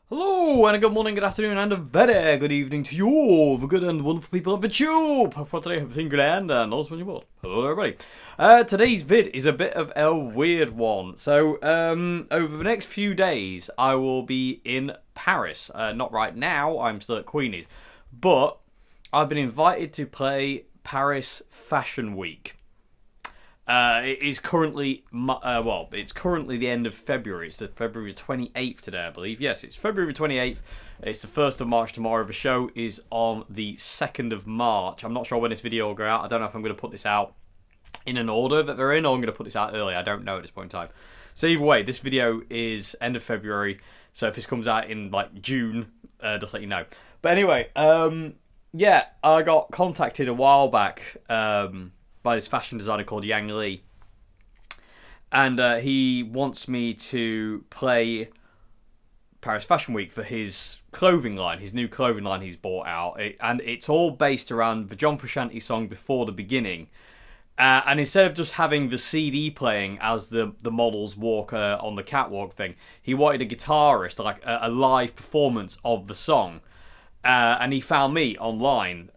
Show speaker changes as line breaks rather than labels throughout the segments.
Hello, and a good morning, good afternoon, and a very good evening to you all, the good and wonderful people of the tube. For today, everything grand and also when you want. Hello, everybody. Today's vid is a bit of a weird one. So, over the next few days, I will be in Paris. Not right now, I'm still at Queenie's. But I've been invited to play Paris Fashion Week. It is currently, it's currently the end of February. It's the February 28th today, I believe. Yes, it's February 28th. It's the 1st of March tomorrow. The show is on the 2nd of March. I'm not sure when this video will go out. I don't know if I'm going to put this out in an order that they're in, or I'm going to put this out early. I don't know at this point in time. So either way, this video is end of February. So if this comes out in like June, just let you know. But anyway, yeah, I got contacted a while back, by this fashion designer called Yang Lee, and he wants me to play Paris Fashion Week for his clothing line, his new clothing line he's bought out, and it's all based around the John Frusciante song Before the Beginning, and instead of just having the CD playing as the models walk on the catwalk thing, he wanted a guitarist, like a live performance of the song, and he found me online,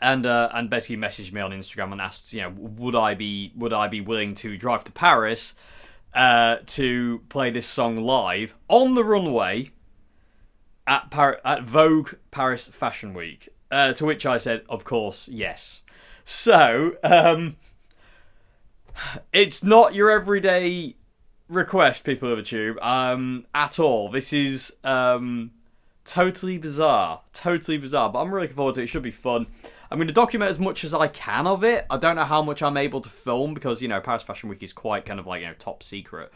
and basically messaged me on Instagram and asked, would I be willing to drive to Paris to play this song live on the runway at Vogue Paris Fashion Week? To which I said, of course, yes. So it's not your everyday request, people of the tube, at all. This is totally bizarre, but I'm really looking forward to it. It should be fun. I'm going to document as much as I can of it. I don't know how much I'm able to film because, Paris Fashion Week is quite kind of like, top secret.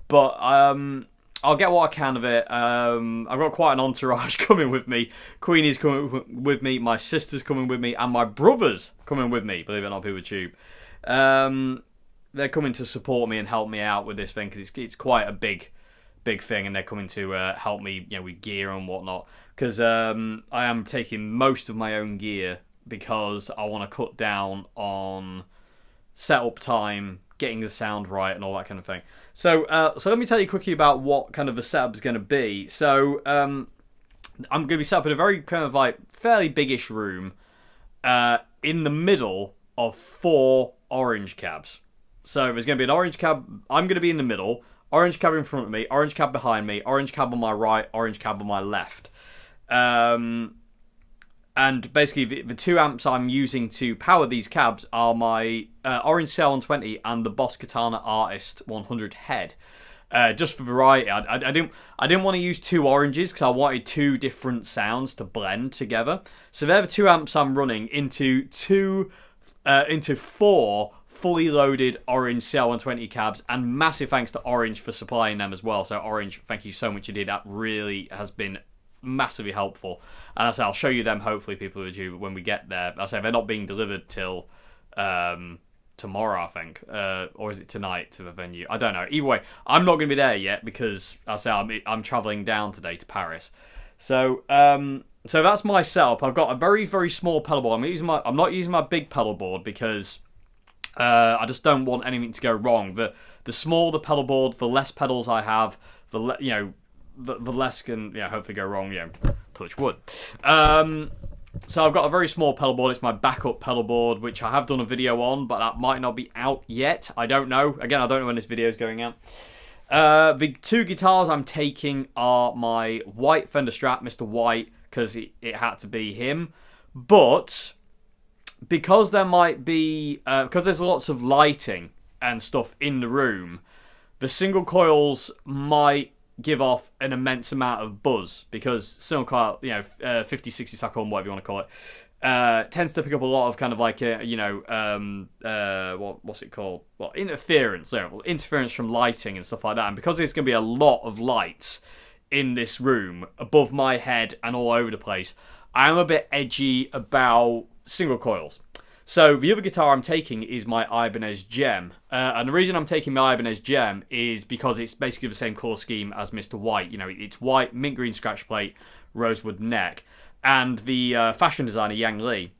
But I'll get what I can of it. I've got quite an entourage coming with me. Queenie's coming with me, my sister's coming with me, and my brother's coming with me, believe it or not, people with tube. They're coming to support me and help me out with this thing because it's quite a big thing, and they're coming to help me, with gear and whatnot. Because I am taking most of my own gear because I want to cut down on setup time, getting the sound right, and all that kind of thing. So let me tell you quickly about what kind of the setup is going to be. So I'm going to be set up in a very kind of like fairly biggish room in the middle of 4 orange cabs. So there's going to be an orange cab. I'm going to be in the middle. Orange cab in front of me, orange cab behind me, orange cab on my right, orange cab on my left. And basically, the 2 amps I'm using to power these cabs are my Orange CL120 and the Boss Katana Artist 100 head. Just for variety, I didn't want to use 2 oranges because I wanted 2 different sounds to blend together. So they're the 2 amps I'm running into 4 fully loaded Orange CL120 cabs, and massive thanks to Orange for supplying them as well. So Orange, thank you so much indeed. That really has been massively helpful. And I'll show you them, hopefully, people with you, when we get there. I'll say they're not being delivered till tomorrow, I think, or is it tonight to the venue? I don't know. Either way, I'm not going to be there yet because I'm traveling down today to Paris. So that's my setup. I've got a very, very small pedal board. I'm not using my big pedal board because I just don't want anything to go wrong. The smaller the pedal board, the less pedals I have, the less can hopefully go wrong. Touch wood. So I've got a very small pedal board. It's my backup pedal board, which I have done a video on, but that might not be out yet. I don't know. Again, I don't know when this video is going out. The 2 guitars I'm taking are my white Fender Strat, Mr. White, because it had to be him. But because there might be, because there's lots of lighting and stuff in the room, the single coils might give off an immense amount of buzz because single coil, 50, 60 cycle, whatever you want to call it, tends to pick up a lot of kind of like what's it called? Well, interference from lighting and stuff like that. And because there's going to be a lot of lights in this room above my head and all over the place, I am a bit edgy about single coils. So the other guitar I'm taking is my Ibanez Gem. And the reason I'm taking my Ibanez Gem is because it's basically the same colour scheme as Mr. White. It's white, mint green scratch plate, rosewood neck. And the fashion designer, Yang Lee,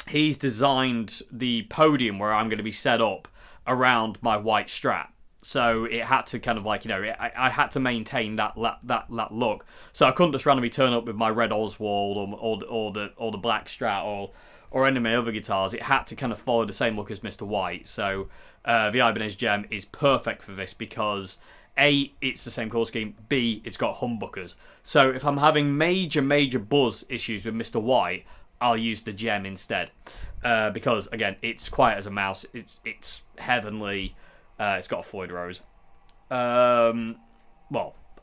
he's designed the podium where I'm going to be set up around my white Strat. So it had to kind of like, you know, I had to maintain that look. So I couldn't just randomly turn up with my red Oswald or the black Strat or any of my other guitars. It had to kind of follow the same look as Mr. White. So the Ibanez Gem is perfect for this because A, it's the same colour scheme, B, it's got humbuckers. So if I'm having major buzz issues with Mr. White, I'll use the Gem instead. Because, again, it's quiet as a mouse. It's heavenly. It's got a Floyd Rose. Well,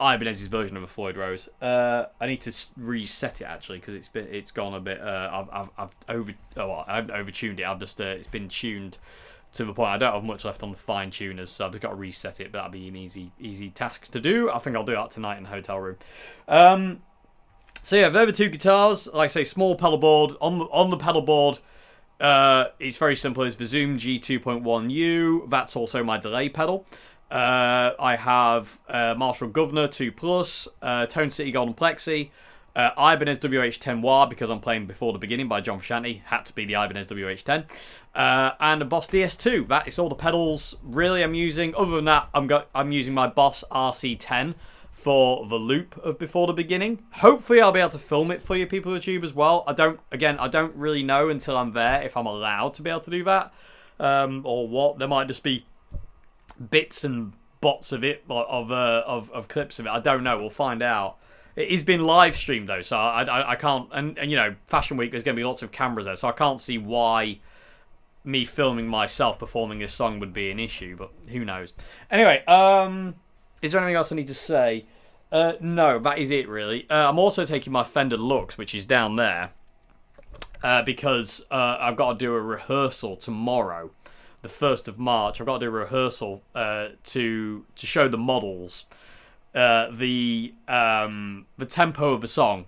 Ibanez's version of a Floyd Rose. I need to reset it actually because it's gone a bit. I've overtuned it. I've just it's been tuned to the point I don't have much left on the fine tuners, so I've just got to reset it. But that'll be an easy task to do. I think I'll do that tonight in the hotel room. So yeah, they're the two guitars. Like I say, small pedal board. On the pedal board, it's very simple. It's the Zoom G2.1U. That's also my delay pedal. I have Marshall Governor 2 Plus, Tone City Golden Plexi, Ibanez WH10 Wah because I'm playing Before the Beginning by John Frusciante. Had to be the Ibanez WH10, and a Boss DS2. That is all the pedals really I'm using. Other than that, I'm using my Boss RC10 for the loop of Before the Beginning. Hopefully I'll be able to film it for you people on YouTube as well. I don't really know until I'm there if I'm allowed to be able to do that, or what. There might just be bits and bots of it, of clips of it. I don't know. We'll find out. It has been live streamed though, so I can't. And you know, Fashion Week, there's going to be lots of cameras there, so I can't see why me filming myself performing this song would be an issue. But who knows? Anyway, is there anything else I need to say? No, that is it really. I'm also taking my Fender Lux, which is down there, because I've got to do a rehearsal tomorrow, the 1st of March. I've got to do a rehearsal to show the models the tempo of the song,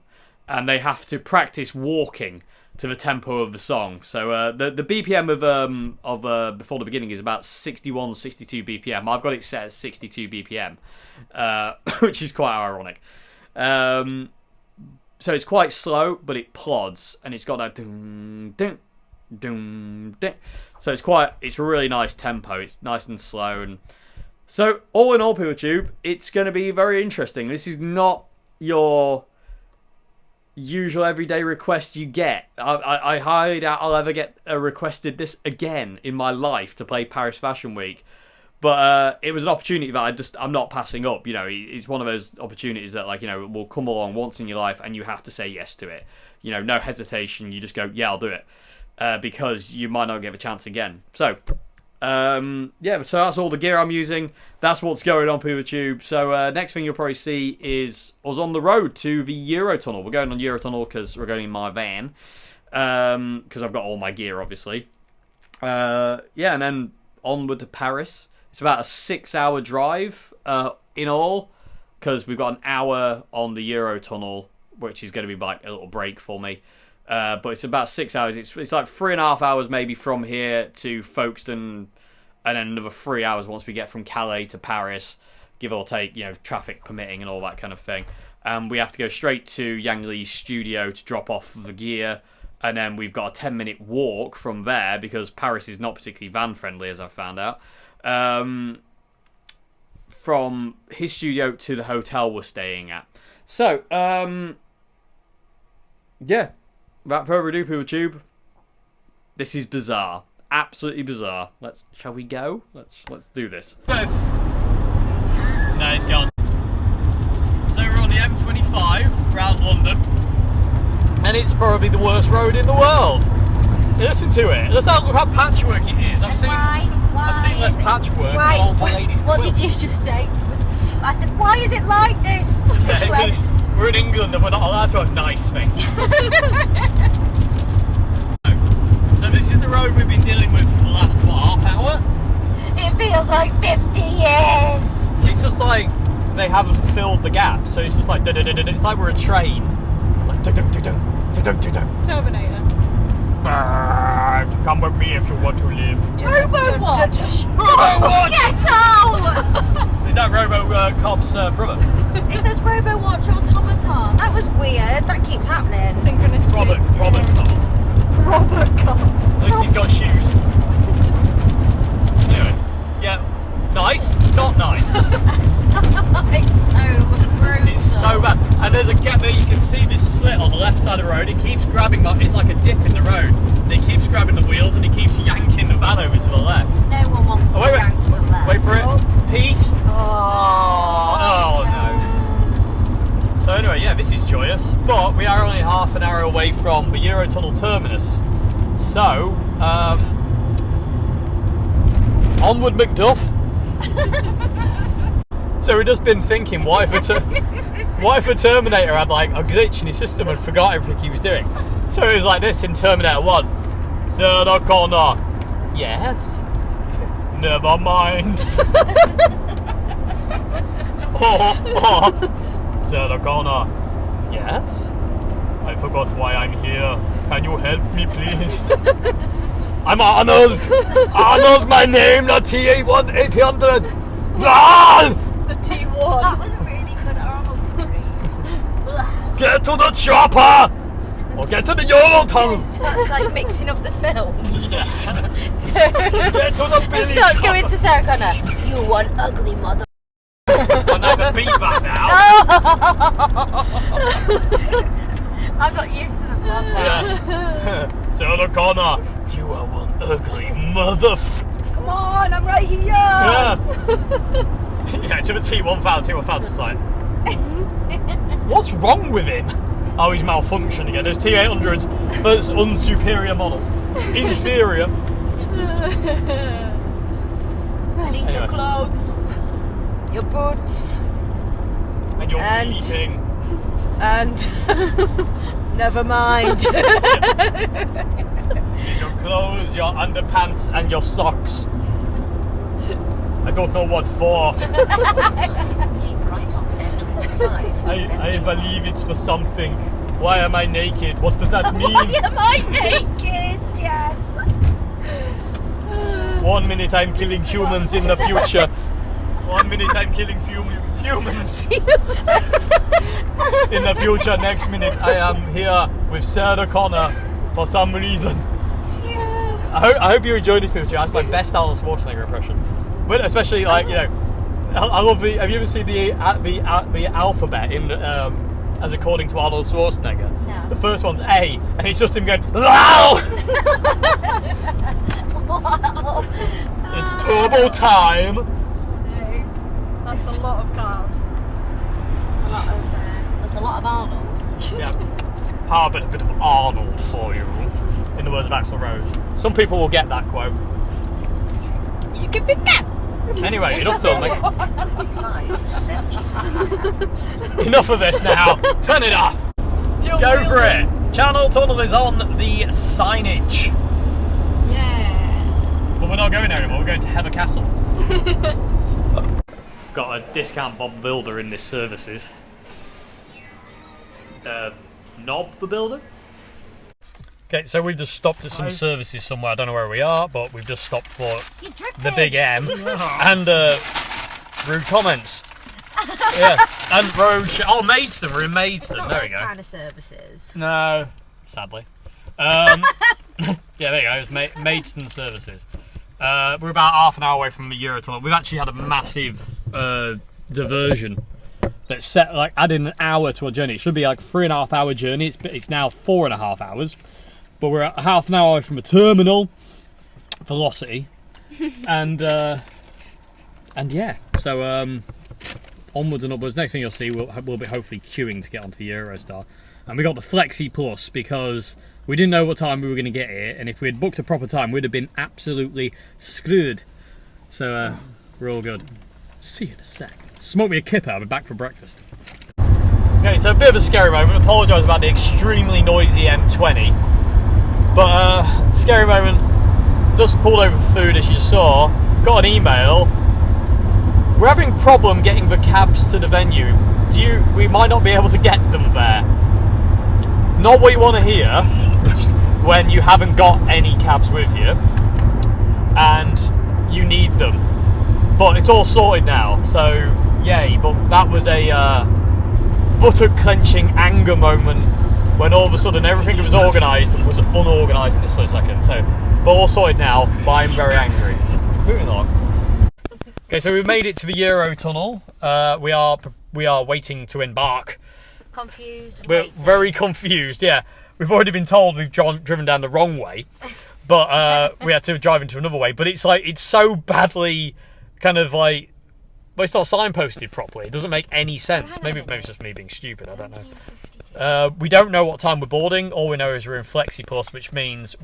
and they have to practice walking to the tempo of the song. So the BPM of Before the Beginning is about 61, 62 BPM. I've got it set at 62 BPM, which is quite ironic. So it's quite slow, but it plods, and it's got that dun dun dun dun. So it's a really nice tempo. It's nice and slow, and so all in all, PeopleTube, it's going to be very interesting. This is not your usual everyday request you get. I highly doubt I'll ever get requested this again in my life to play Paris Fashion Week. But it was an opportunity that I'm not passing up. You know, it's one of those opportunities that, like, you know, will come along once in your life and you have to say yes to it. You know, no hesitation. You just go, yeah, I'll do it. Because you might not get a chance again. So, yeah, so that's all the gear I'm using. That's what's going on, PeopleTube. So next thing you'll probably see is us on the road to the Eurotunnel. We're going on Eurotunnel because we're going in my van. Because I've got all my gear, obviously. Yeah, and then onward to Paris. It's about a 6-hour drive in all, because we've got an hour on the Eurotunnel, which is going to be like a little break for me. But it's about 6 hours. It's like 3.5 hours maybe from here to Folkestone, and then another 3 hours once we get from Calais to Paris, give or take, you know, traffic permitting and all that kind of thing. We have to go straight to Yang Li's studio to drop off the gear, and then we've got a 10-minute walk from there because Paris is not particularly van friendly, as I've found out. From his studio to the hotel we're staying at. So, yeah. Without further ado, PeopleTube, this is bizarre, absolutely bizarre. Shall we go? Let's do this. No, he's gone. So we're on the M25 around London, and it's probably the worst road in the world. Listen to it. Look how patchwork it is. I've seen less patchwork. Old ladies.
What did you just say? I said, why is it like this?
Because we're in England and we're not allowed to have nice things. So this is the road we've been dealing with for the last, half hour?
It feels like 50 years.
It's just like they haven't filled the gap, so it's just like it's like we're a train. Like
Terminator.
Come with me if you want to live.
Robo-Watch!
Robo-Watch!
Get out!
Is that Robo-Cop's brother?
It says Robo-Watch Automaton. That was weird. That keeps happening.
Synchronicity.
Robert Cop.
Robert Cop.
At least he's got shoes. Anyway, yeah. Nice, not nice.
It's so brutal.
It's so bad. And there's a gap there, you can see this slit on the left side of the road. It keeps grabbing, it's like a dip in the road. And it keeps grabbing the wheels and it keeps yanking the van over to the left.
No one wants to yank to the left.
Wait for it. Peace.
Oh
no. So anyway, yeah, this is joyous. But we are only half an hour away from the Eurotunnel terminus. So, onward McDuff. So we've just been thinking, what if a Terminator had like a glitch in his system and forgot everything he was doing? So it was like this in Terminator 1. Sarah Connor. Yes. Never mind. Sarah Connor. Yes. I forgot why I'm here. Can you help me, please? I'm Arnold. Arnold, my name, not TA1800. Ah!
It's the T1. That was a really good Arnold story.
Get to the chopper! Or get to the Eurotunnel!
So it's like mixing up the film.
Yeah.
So
Get to the
it
Billy
starts
chopper.
going to Sarah Connor. You one ugly mother.
I'm not gonna beat that now.
I'm not used to the vlog.
Yeah. Sarah Connor, you are one ugly
Come on, I'm right here.
Yeah. Yeah, to the T1000 site. What's wrong with him? Oh, he's malfunctioning again. There's T800's first unsuperior model. Inferior.
I need your clothes, your boots,
And you're bleeding.
and never mind.
Your clothes, your underpants, and your socks. I don't know what for.
Keep right on M25.
I believe it's for something. Why am I naked? What does that mean?
Why am I naked? Yes.
1 minute I'm killing humans in the future. 1 minute I'm killing humans. In the future, next minute I am here with Sarah Connor for some reason.
Yeah.
I hope you enjoyed this picture. That's my best Arnold Schwarzenegger impression. But especially like, you know, I love the. Have you ever seen the alphabet in as according to Arnold Schwarzenegger?
No.
The first one's A, and it's just him going, "Wow!"
Wow.
It's turbo time.
That's a lot of cars. There's a lot of Arnold.
Yeah. How about a bit of Arnold for you? In the words of Axl Rose. Some people will get that quote.
You could be that.
Anyway, enough filming.
25, then keep right.
Enough of this now. Turn it off. Go for it. Channel Tunnel is on the signage.
Yeah.
But we're not going there anymore. We're going to Heather Castle. Got a discount Bob Builder in this services. Knob the Builder? Okay, so we've just stopped at some services somewhere. I don't know where we are, but we've just stopped for the Big M and rude comments. Yeah, and Maidstone. We're in Maidstone.
Not
There we
those
go.
kind of services.
No, sadly. Yeah, there you go. It's Maidstone services. We're about half an hour away from the Eurotunnel. We've actually had a massive diversion. That's set like adding an hour to our journey. It should be like 3.5 hour journey. It's now 4.5 hours. But we're at half an hour away from a terminal velocity, and yeah. So onwards and upwards. Next thing you'll see, we'll be hopefully queuing to get onto the Eurostar. And we got the Flexi Plus because we didn't know what time we were going to get here, and if we had booked a proper time, we'd have been absolutely screwed. So we're all good. See you in a sec. Smoke me a kipper. I'll be back for breakfast. Okay, so a bit of a scary moment. Apologise about the extremely noisy M20, but scary moment. Just pulled over for food, as you saw. Got an email. We're having a problem getting the cabs to the venue. We might not be able to get them there. Not what you want to hear when you haven't got any cabs with you and you need them. But it's all sorted now, so yay. But that was a buttock clenching anger moment when all of a sudden everything that was organised was unorganised in this split second. So, but all sorted now, but I'm very angry. Moving on. Okay, so we've made it to the Eurotunnel. We are waiting to embark.
Confused. And
We're
waiting.
very confused. Yeah, we've already been told we've driven down the wrong way, but we had to drive into another way. But it's like it's so badly kind of like. But it's not signposted properly. It doesn't make any sense. Maybe it's just me being stupid. I don't know. We don't know what time we're boarding. All we know is we're in Flexi Plus, which means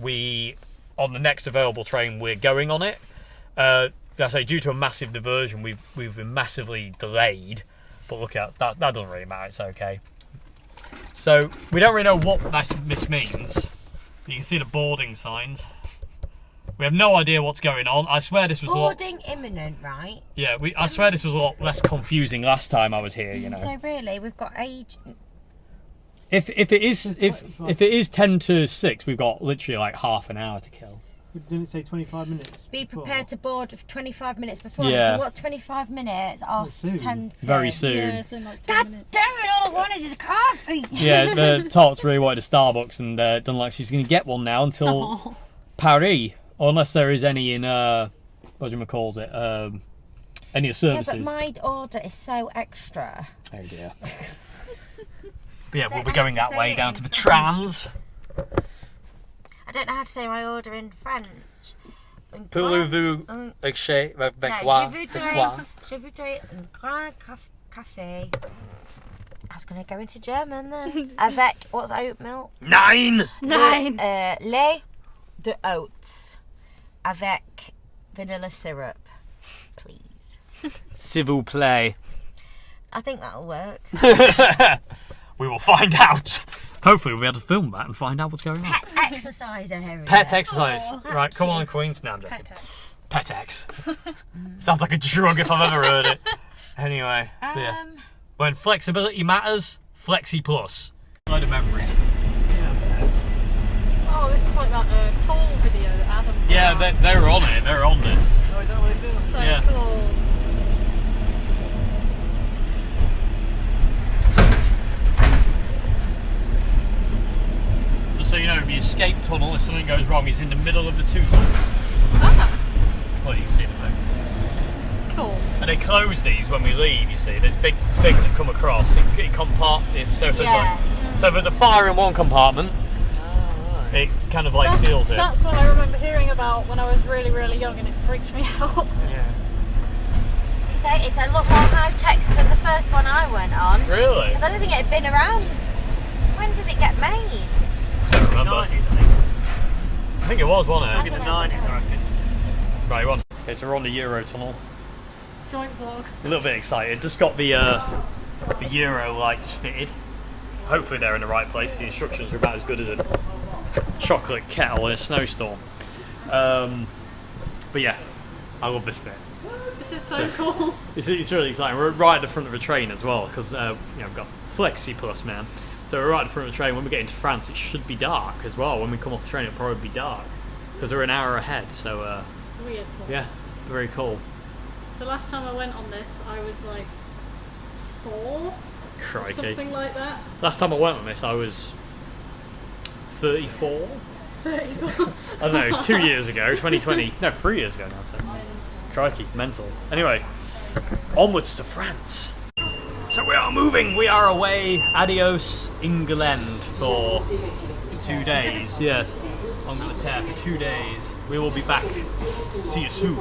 on the next available train, we're going on it. I say due to a massive diversion, we've been massively delayed. But look at that. That doesn't really matter. It's okay. So we don't really know what this means. You can see the boarding signs. We have no idea what's going on. I swear this was
boarding imminent, right?
Yeah, I swear this was a lot less confusing last time I was here. You know.
So really, we've got age.
If it is 10 to 6, we've got literally like half an hour to kill.
Didn't it say 25 minutes?
Be
before?
prepared to board 25 minutes before.
Yeah.
So what's 25 minutes off
Soon.
10 to...
Very soon.
Yeah, it's in like 10
God
minutes.
damn it, all I want is a coffee.
Yeah, the Tots really wanted a Starbucks and done like she's going to get one now until Paris, unless there is any in what do you call it? Any services.
Yeah, but my order is so extra.
Oh dear. But yeah, we'll
Don't
be
know
going
how to
that way
say it
down
in
to the
French.
trams.
I don't know how to say my order in French.
Pouvez-vous écrire avec moi ce soir?
Je voudrais un grand café. I was going to go into German then. Avec, what's oat milk?
9!
9.
Lait de oats. Avec vanilla syrup. Please.
S'il vous plaît.
I think that'll work.
We will find out. Hopefully we'll be able to film that and find out what's going on.
Pet exercise area.
Pet exercise.
Oh, that's
Right, come on,
cute.
Queen Snap.
Pet-ex.
Pet X. Sounds like a drug if I've ever heard it. Anyway, yeah. When flexibility matters, Flexi Plus. Load of memories.
Oh, this is like that toll video that Adam put
Yeah,
out.
they were on it. They were on this.
Oh, is that what they do?
So
yeah.
cool.
Just so you know, the escape tunnel, if something goes wrong, is in the middle of the two tunnels.
Ah,
Well, you can see the thing.
cool.
And they close these when we leave, you see. There's big things that come across. So if there's a fire in one compartment, it kind of like seals it.
That's what I remember hearing about when I was really, really young, and it freaked me out.
Yeah.
It's a lot more high tech than the first one I went on.
Really?
Because I don't think it had been around. When did it get made?
I don't remember.
90s, I think.
I think it was, wasn't
Maybe
it?
the 90s, I reckon.
Right, one. Okay, so we're on the Eurotunnel.
Joint vlog.
A little bit excited. Just got the Euro lights fitted. Hopefully they're in the right place. The instructions are about as good as a chocolate kettle in a snowstorm. But yeah, I love this bit.
This is so cool.
It's really exciting. We're right at the front of the train as well because we've got Flexi Plus, man. So we're right at the front of the train. When we get into France, it should be dark as well. When we come off the train, it'll probably be dark because we're an hour ahead. So
Weird.
yeah, very cool.
The last time I went on this, I was like 4,
Crikey.
something like that.
Last time I went on this, I was 34.
34.
I don't know, it was 2 years ago, 2020. No, 3 years ago now. So. Crikey, mental. Anyway, onwards to France. So we are moving. We are away. Adios, England, for 2 days. Yes, Angleterre for 2 days. We will be back. See you soon.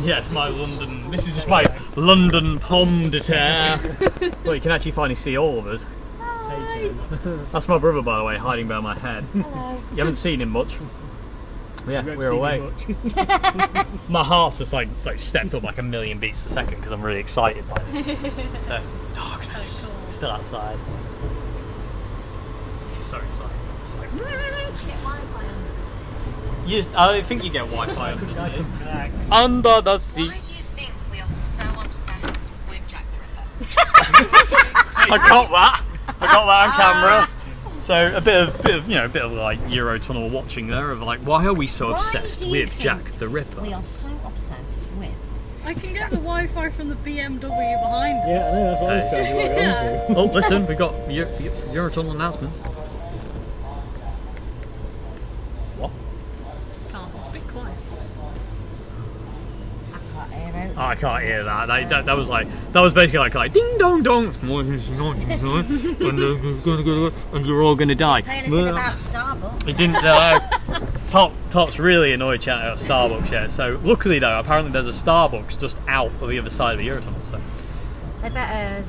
Yes, my London. This is just my London pomme de terre. Well, you can actually finally see all of us. That's my brother, by the way, hiding behind my head.
Hello.
You haven't seen him much. Yeah,
You won't
we're
see me
away.
much.
My heart's just like stepped up like a million beats a second because I'm really excited by it. So, darkness.
So cool.
Still outside. This is so exciting. It's like,
Get Wi-Fi under the sea.
I think you get Wi-Fi under the sea. Under the sea.
Why do you think we are so obsessed with Jack the Ripper?
I got that. I got that on camera. So a bit of like Eurotunnel watching there of like, why are we so
Why
obsessed
do you
with
think
Jack the Ripper?
We are so obsessed with.
I can get the Wi-Fi from the BMW behind us.
Yeah, I know, that's what I was telling you. Like,
Yeah.
honestly.
Oh, listen, we've got Eurotunnel announcements. What?
Can't, it's a bit quiet.
can't hear that. That was basically like ding dong dong, and you're all gonna die.
Say anything about Starbucks.
It didn't. Top's really annoyed chatting about Starbucks yet. So luckily though, apparently there's a Starbucks just out of the other side of the Eurotunnel. So
They better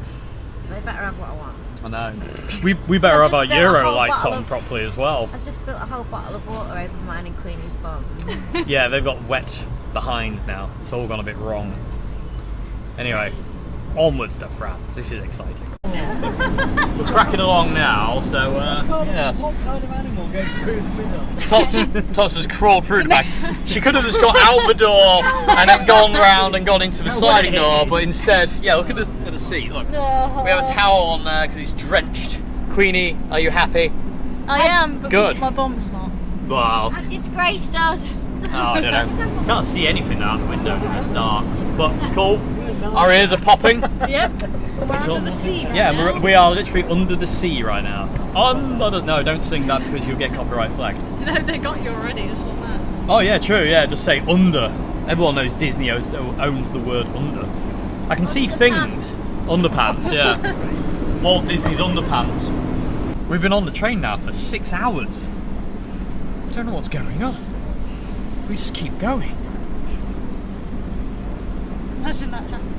have what I want.
I know. We better have
I've
our
just spilled a
Euro
whole
lights
bottle
on
of-
properly as well.
I've just spilled a whole bottle of water over mine and Queenie's bum.
Yeah, they've got wet behinds now. It's all gone a bit wrong. Anyway, onwards to France. This is exciting. We're cracking along now, so yes.
What kind of animal goes through the window?
Tots has crawled through the back. She could have just got out the door and then gone round and gone into the sliding door, but instead, yeah, look at the seat. Look, we have a towel on there because it's drenched. Queenie, are you happy?
I am, but
Good.
my bum's not.
Well,
I've disgraced us.
I don't know. Can't see anything out the window because it's dark, but it's cool. Our ears are popping.
Yep. We're under the sea right
Yeah,
now.
we are literally under the sea right now. No, don't sing that because you'll get copyright flagged.
No, they got you already, just like that.
Oh yeah, true. Yeah, just say under. Everyone knows Disney owns the word under. I can see things. Underpants, yeah. Walt Disney's underpants. We've been on the train now for 6 hours. I don't know what's going on. We just keep going.
Imagine that happened.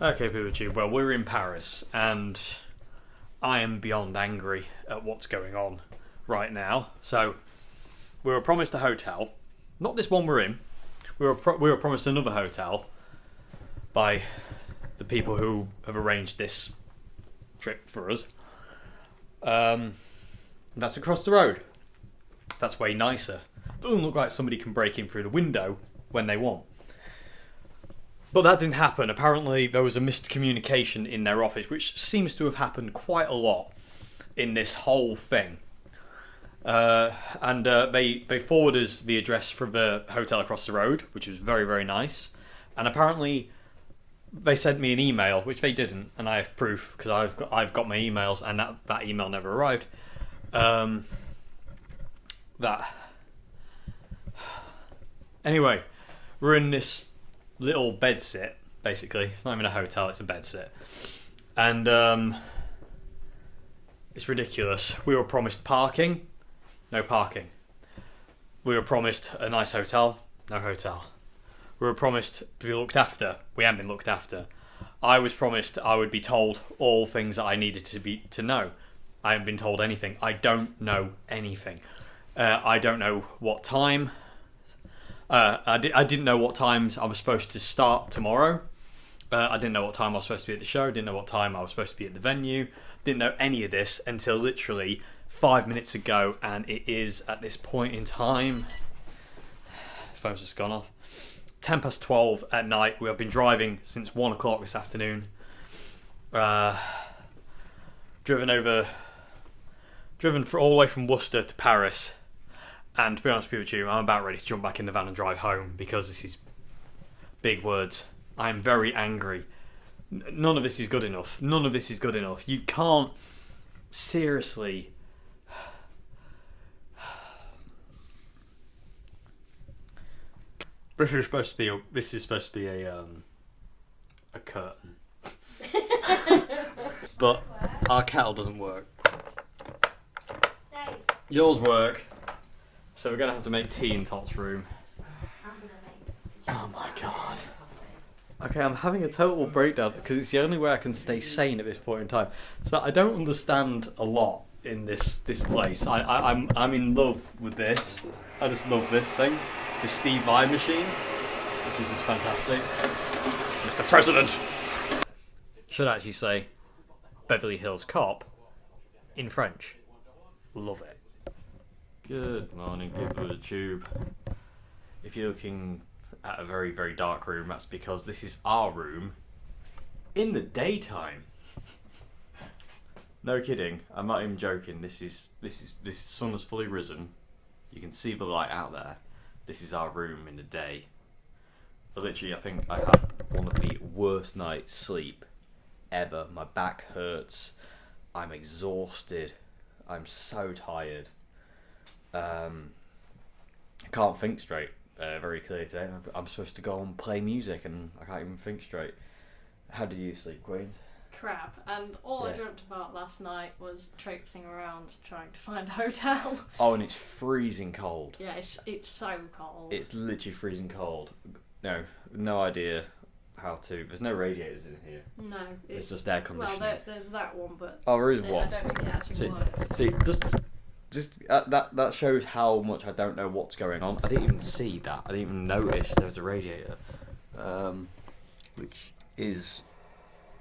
Okay, people, well, we're in Paris, and I am beyond angry at what's going on right now. So, we were promised a hotel. Not this one we're in. We were promised another hotel by the people who have arranged this trip for us. That's across the road. That's way nicer. Doesn't look like somebody can break in through the window when they want. But that didn't happen. Apparently there was a miscommunication in their office, which seems to have happened quite a lot in this whole thing. And they forwarded us the address for the hotel across the road, which was very, very nice. And apparently they sent me an email, which they didn't, and I have proof because I've got my emails, and that email never arrived. Anyway, we're in this little bed sit, basically. It's not even a hotel, it's a bed sit. And it's ridiculous. We were promised parking, no parking. We were promised a nice hotel, no hotel. We were promised to be looked after, we haven't been looked after. I was promised I would be told all things that I needed to know. I haven't been told anything. I don't know anything. I don't know what time. I didn't know what times I was supposed to start tomorrow. I didn't know what time I was supposed to be at the show. Didn't know what time I was supposed to be at the venue. Didn't know any of this until literally 5 minutes ago, and it is at this point in time. Phone's just gone off. 12:10 at night. We have been driving since 1 o'clock this afternoon. Driven all the way from Worcester to Paris. And to be honest with you, I'm about ready to jump back in the van and drive home because this is big words. I'm very angry. None of this is good enough. None of this is good enough. You can't seriously. This is supposed to be a curtain, but our kettle doesn't work. Yours work. So we're going to have to make tea in Tot's room. Oh my god. Okay, I'm having a total breakdown because it's the only way I can stay sane at this point in time. So I don't understand a lot in this place. I'm in love with this. I just love this thing. The Steve Vai machine. This is just fantastic. Mr. President! Should actually say Beverly Hills Cop in French. Love it. Good morning, people of the tube. If you're looking at a very, very dark room, that's because this is our room in the daytime. No kidding, I'm not even joking. This sun has fully risen. You can see the light out there. This is our room in the day. But literally, I think I had one of the worst nights sleep ever. My back hurts. I'm exhausted. I'm so tired. I can't think straight. very clear today. I'm supposed to go and play music, and I can't even think straight. How did you sleep, Queen?
Crap. And all I dreamt about last night was traipsing around trying to find a hotel.
Oh, and it's freezing cold.
Yeah, it's so cold.
It's literally freezing cold. No idea how to. There's no radiators in here.
No.
It's just air conditioning.
Well, there's that one, but
Oh, there is
I
one.
don't think it actually works.
See, just that shows how much I don't know what's going on. I didn't even see that. I didn't even notice there was a radiator, which is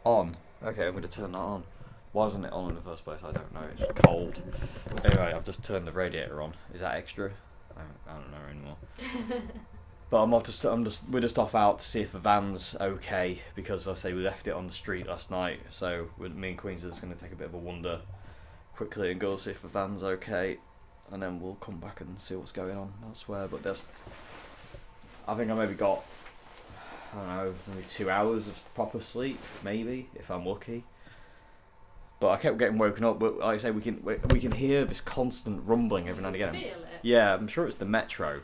on. Okay, I'm going to turn that on. Why wasn't it on in the first place? I don't know. It's cold. Anyway, I've just turned the radiator on. Is that extra? I don't know anymore. But we're just off out to see if the van's okay, because I say we left it on the street last night. So me and Queens are just going to take a bit of a wander quickly and go see if the van's okay, and then we'll come back and see what's going on elsewhere. But I think I maybe got, I don't know, maybe 2 hours of proper sleep, maybe, if I'm lucky. But I kept getting woken up. But like I say, we can hear this constant rumbling every now and again.
Feel it.
Yeah, I'm sure it's the metro,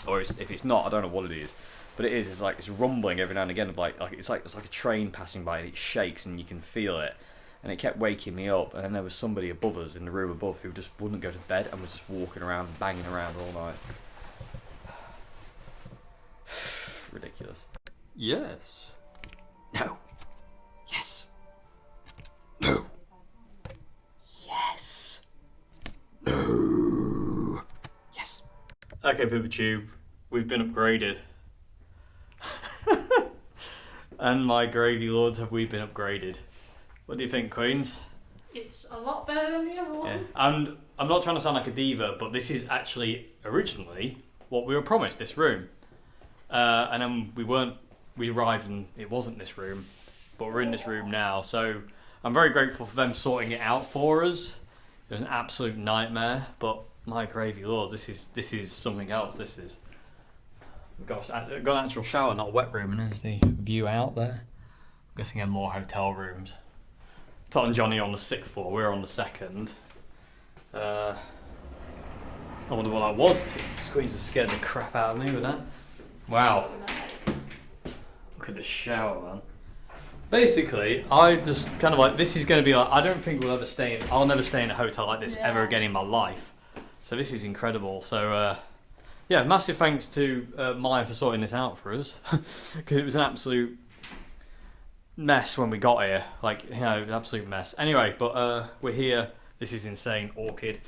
or if it's not, I don't know what it is. But it is. It's like it's rumbling every now and again. Of like it's like a train passing by and it shakes and you can feel it. And it kept waking me up. And then there was somebody above us in the room above who just wouldn't go to bed and was just walking around, banging around all night. Ridiculous. Yes. No. Yes. No. Yes. No. Yes. Okay, Pooper Tube, we've been upgraded. And my gravy lords, have we been upgraded? What do you think, Queens?
It's a lot better than the other one.
Yeah. And I'm not trying to sound like a diva, but this is actually originally what we were promised, this room. And then we arrived and it wasn't this room, but we're in this room now. So I'm very grateful for them sorting it out for us. It was an absolute nightmare, but my gravy lords, this is something else. This is, gosh, I've got an actual shower, not a wet room, and there's the view out there. I'm guessing there are more hotel rooms. Todd and Johnny on the 6th floor, we're on the 2nd. I wonder what I was. Squeeze has scared the crap out of me with that. Wow. Look at the shower, man. Basically, I just kind of like, this is going to be like, I don't think I'll never stay in a hotel like this ever again in my life. So this is incredible. So, yeah, massive thanks to Maya for sorting this out for us. Because it was an absolute mess when we got here. Like, you know, an absolute mess. Anyway, but we're here. This is insane. Orchid.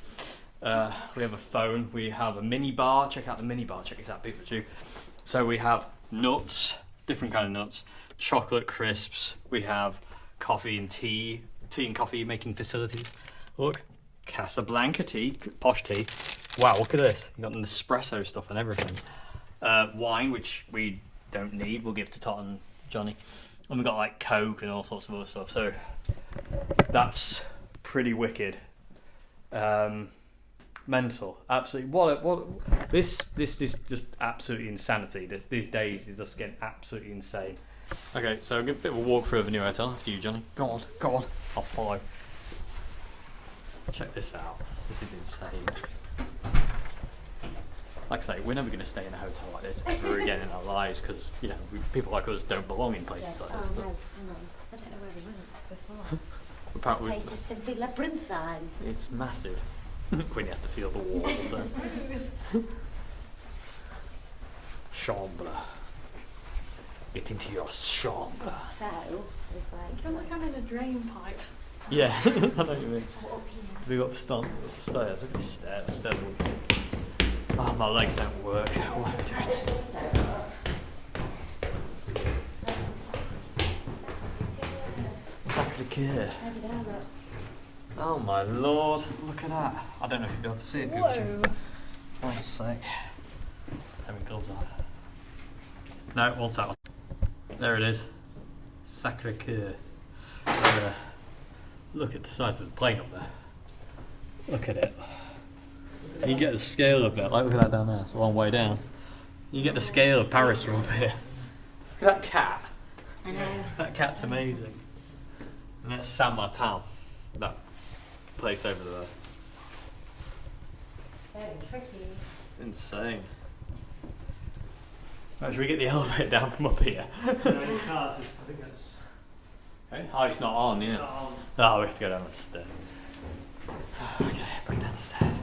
We have a phone. We have a mini bar. Check out the mini bar. Check this out, Pikachu. So we have nuts, different kind of nuts, chocolate crisps. We have coffee and tea and coffee making facilities. Look, Casablanca tea, posh tea. Wow, look at this. You got an espresso stuff and everything. Wine, which we don't need. We'll give to Tot and Johnny. And we've got like Coke and all sorts of other stuff. So that's pretty wicked. Mental, absolutely. What? This is just absolutely insanity. These days is just getting absolutely insane. Okay, so I'll give a bit of a walk through of the new hotel after you, Johnny. Go on. I'll follow. Check this out. This is insane. Like I say, we're never going to stay in a hotel like this ever again in our lives because, you know, people like us don't belong in places like this.
Oh, no, hang on. I don't know where we went before.
Apparently,
This place is simply labyrinthine.
it's massive. Queenie has to feel the walls. So. Chambre. Get into your chambre.
So, it's
I
like...
feel like I'm in a drain pipe.
Yeah, I know what you mean.
Up here.
We got the stairs. Look at the stairs. Stairs. Oh, my legs don't work. What am I doing? Sacré-Cœur. Oh my lord, look at that. I don't know if you'll be able to see it.
Whoa.
One sec. Take my gloves off. No, one sec. There it is. Sacré-Cœur. Look at the size of the plane up there. Look at it. You get the scale of it. Like, look at that down there. It's a long way down. You get the scale of Paris from up here. Look at that cat.
I know.
That cat's amazing. And that's Saint Martin. That place over there.
Very pretty.
Insane. Right, should we get the elevator down from up here?
No, you can't. I think that's.
Okay. Oh, it's not on, yeah.
Not on.
Oh, we have to go down the stairs. Okay, bring down the stairs.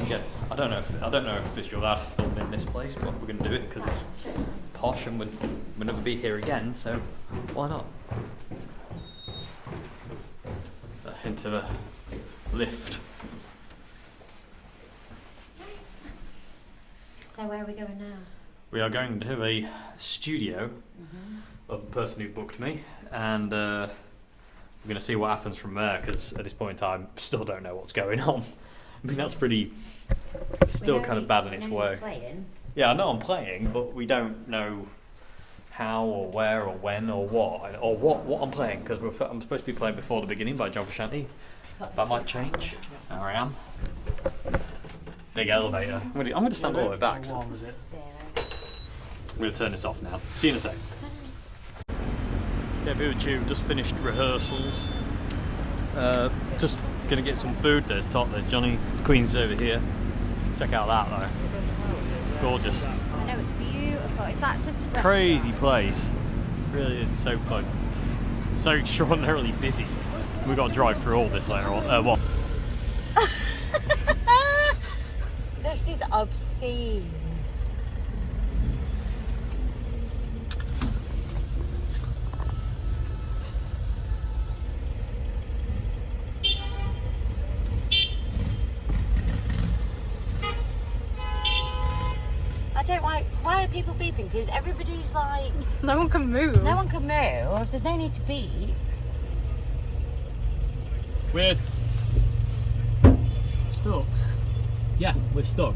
Yeah, I don't know if you're allowed to film in this place, but we're going to do it because it's posh and we'll never be here again, so why not? A hint of a lift.
So where are we going now?
We are going to a studio of the person who booked me, and we're going to see what happens from there, because at this point in time, still don't know what's going on. I mean, that's pretty... It's still kind of bad in its way.
Playing.
Yeah, I know I'm playing, but we don't know how or where or when or what I'm playing, because I'm supposed to be playing Before the Beginning by John Frusciante. That might change. There I am. Big elevator. I'm going to stand all the way back. So
What one was it?
I'm going to turn this off now. See you in a sec. Okay, VPRO just finished rehearsals. Just going to get some food. There's Johnny. Queen's over here. Check out that though. Gorgeous.
I know, it's beautiful. Is that some
Crazy place. Really is. It's so extraordinarily busy. We've got to drive through all this later on. What?
This is obscene. I don't like. Why are people beeping? Because everybody's like.
No one can move.
No one can move. There's no need to beep.
Weird. Stuck. Yeah, we're stuck.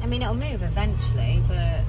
I mean, it'll move eventually, but.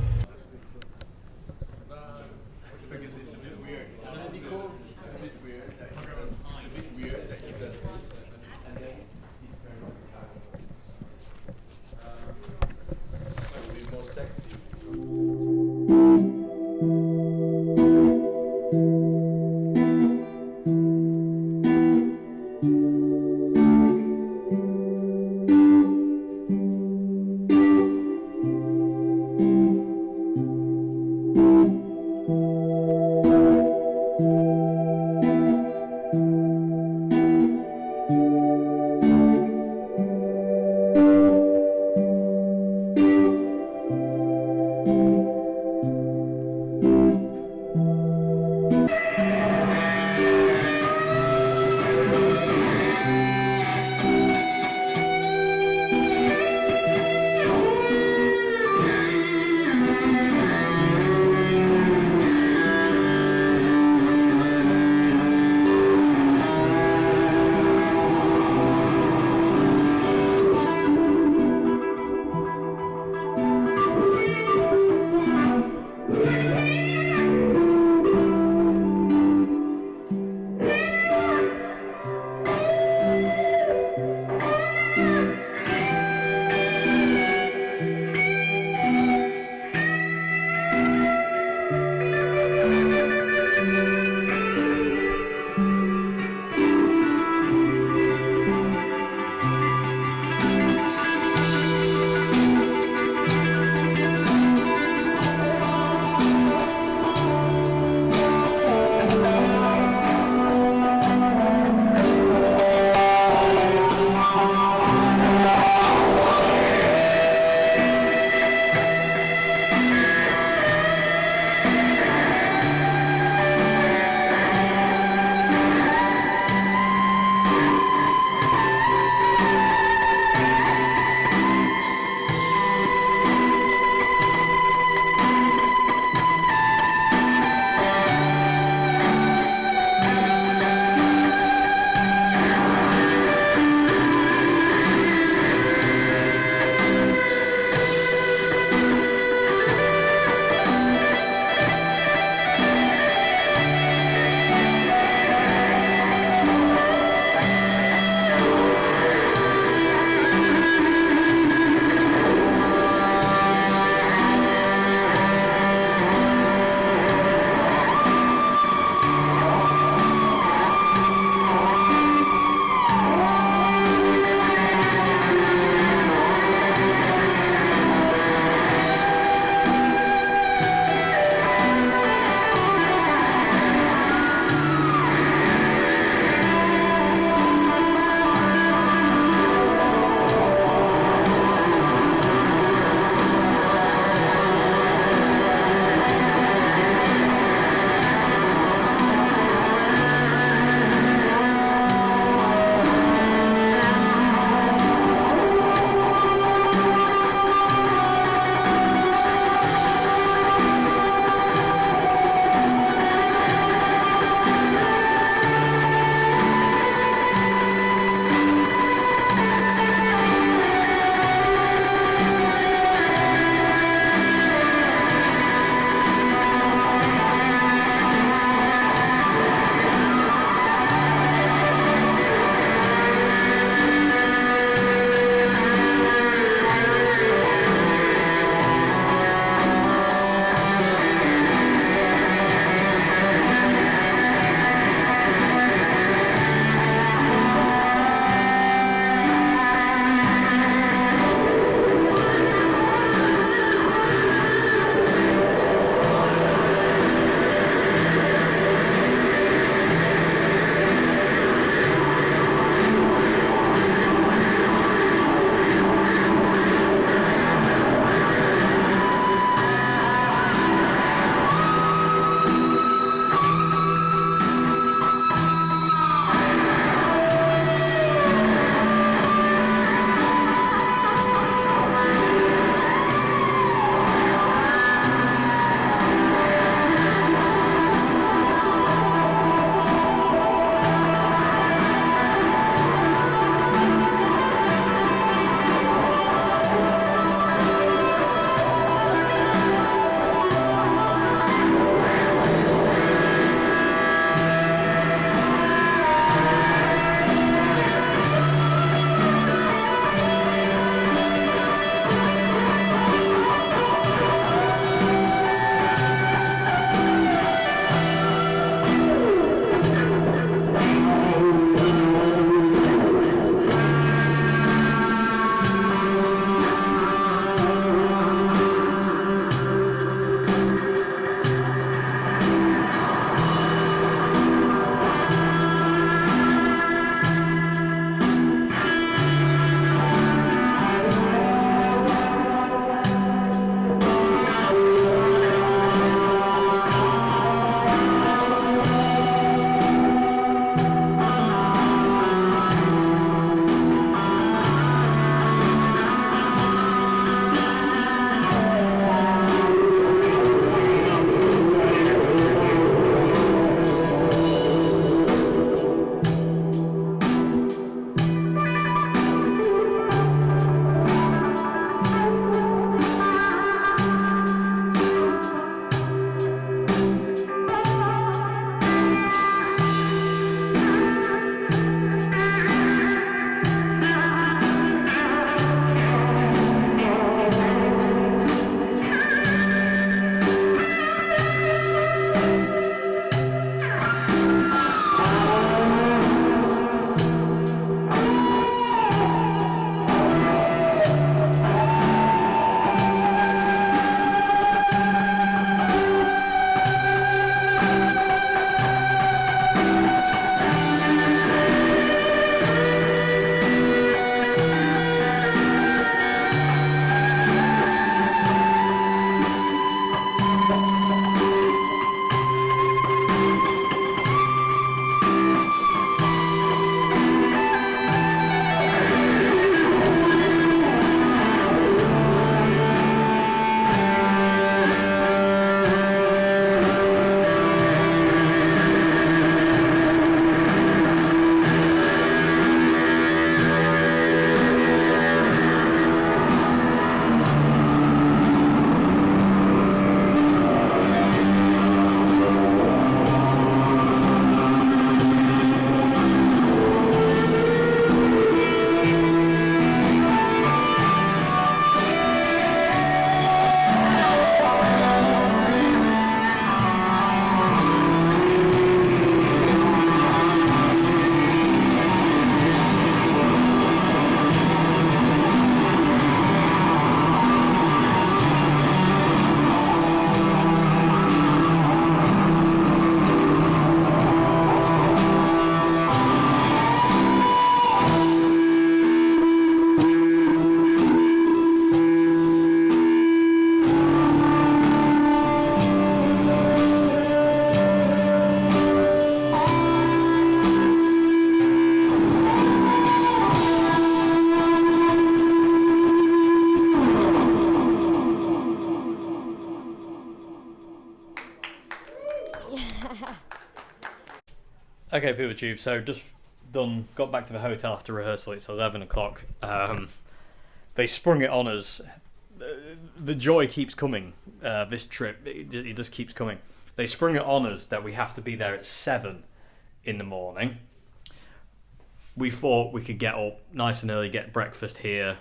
Okay, people tube. So just done. Got back to the hotel after rehearsal. It's 11 o'clock. They sprung it on us. The joy keeps coming. This trip, it just keeps coming. They sprung it on us that we have to be there at 7 in the morning. We thought we could get up nice and early, get breakfast here.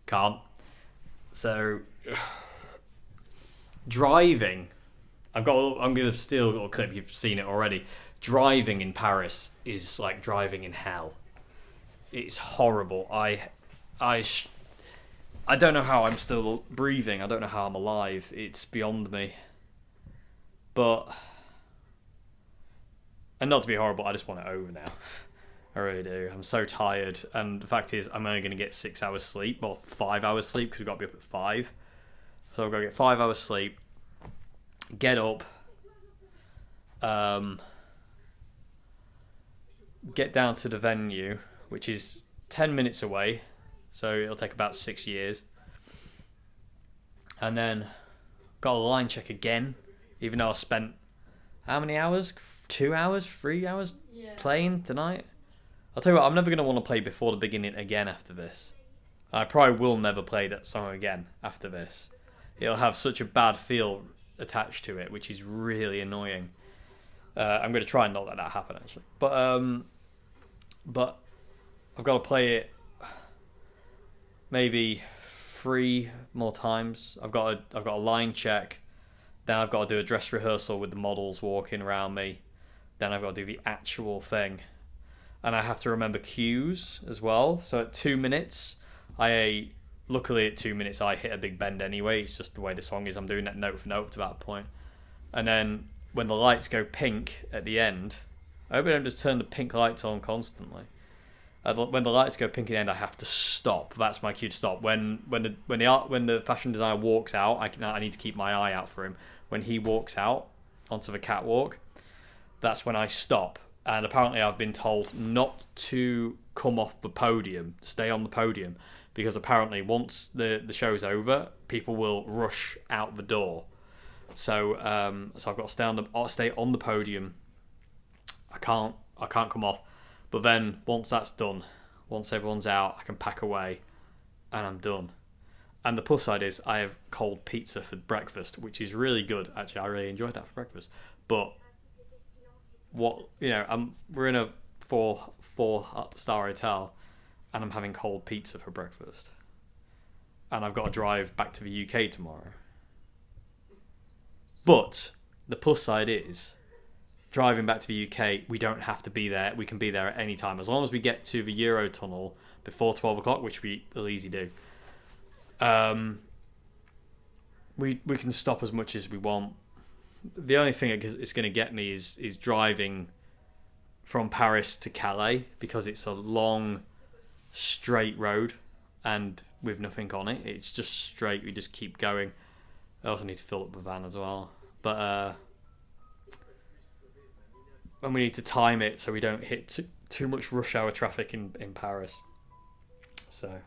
Can't. So driving. I'm going to steal a little clip. You've seen it already. Driving in Paris is like driving in hell. It's horrible. I don't know how I'm still breathing. I don't know how I'm alive. It's beyond me. But, and not to be horrible, I just want it over now. I really do. I'm so tired. And the fact is, I'm only going to get 6 hours sleep, or 5 hours sleep, because we've got to be up at 5. So I've got to get 5 hours sleep, get up, get down to the venue, which is 10 minutes away, so it'll take about 6 years. And then got a line check again, even though I spent how many hours? 2 hours? 3 hours playing tonight? I'll tell you what, I'm never going to want to play Before the Beginning again after this. I probably will never play that song again after this. It'll have such a bad feel attached to it, which is really annoying. I'm going to try and not let that happen, actually. But I've got to play it maybe 3 more times. I've got a line check. Then I've got to do a dress rehearsal with the models walking around me. Then I've got to do the actual thing. And I have to remember cues as well. So at 2 minutes, luckily at 2 minutes I hit a big bend anyway. It's just the way the song is. I'm doing that note for note up to that point. And then when the lights go pink at the end, I hope I don't just turn the pink lights on constantly. When the lights go pink at the end, I have to stop. That's my cue to stop. When the fashion designer walks out, I need to keep my eye out for him. When he walks out onto the catwalk, that's when I stop. And apparently I've been told not to come off the podium, stay on the podium, because apparently once the show's over, people will rush out the door. So I've got to stay on the podium. I can't come off. But then once that's done, once everyone's out, I can pack away, and I'm done. And the plus side is I have cold pizza for breakfast, which is really good. Actually, I really enjoyed that for breakfast. But we're in a four-star hotel, and I'm having cold pizza for breakfast, and I've got to drive back to the UK tomorrow. But the plus side is, driving back to the UK, we don't have to be there. We can be there at any time. As long as we get to the Eurotunnel before 12 o'clock, which we'll easily do, we can stop as much as we want. The only thing it's going to get me is driving from Paris to Calais, because it's a long, straight road and with nothing on it. It's just straight. We just keep going. I also need to fill up the van as well. But and we need to time it so we don't hit too much rush hour traffic in Paris. So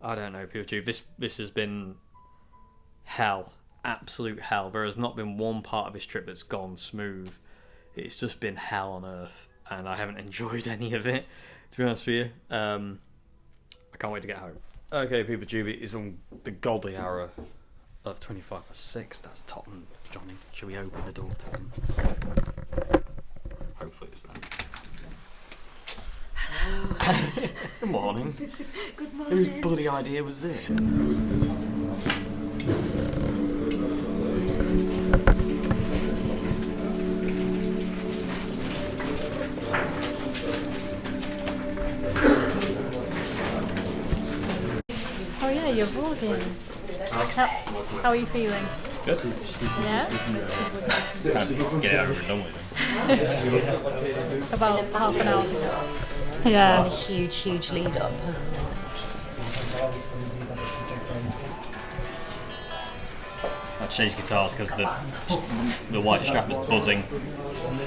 I don't know, people. This has been hell. Absolute hell. There has not been one part of this trip that's gone smooth. It's just been hell on earth, and I haven't enjoyed any of it, to be honest with you. I can't wait to get home. Okay, people, it is on the godly hour of 6:25. That's Tottenham, Johnny. Shall we open the door to them? Hopefully it's them. Hello. Good morning.
Good morning.
Whose bloody idea was this?
Oh yeah, you're vlogging. How are you feeling?
Good.
Yeah?
Get it over and done with.
About half an hour.
And a
Yeah.
huge lead up.
I changed guitars because the white strap was buzzing.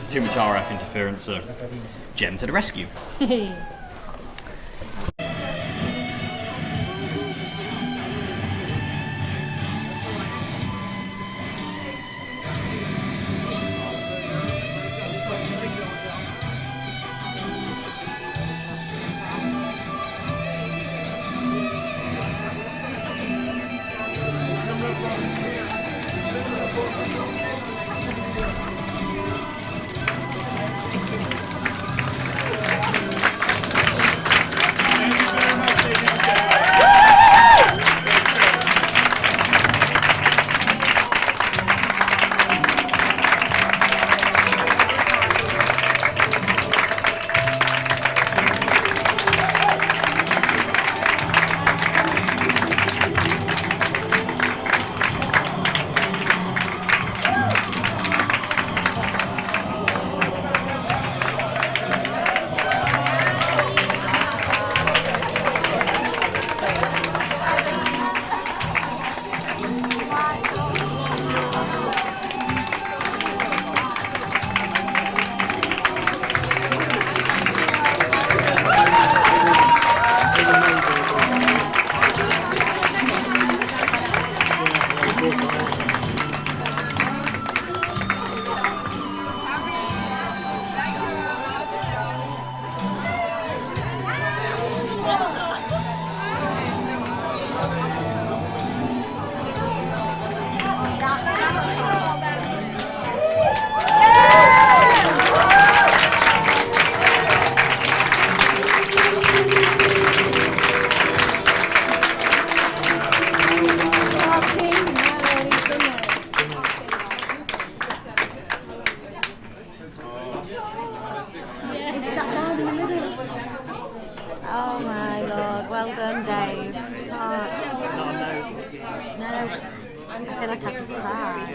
Too much RF interference, so Gem to the rescue.
cry.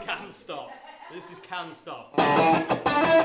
Can't stop. This is Can't Stop.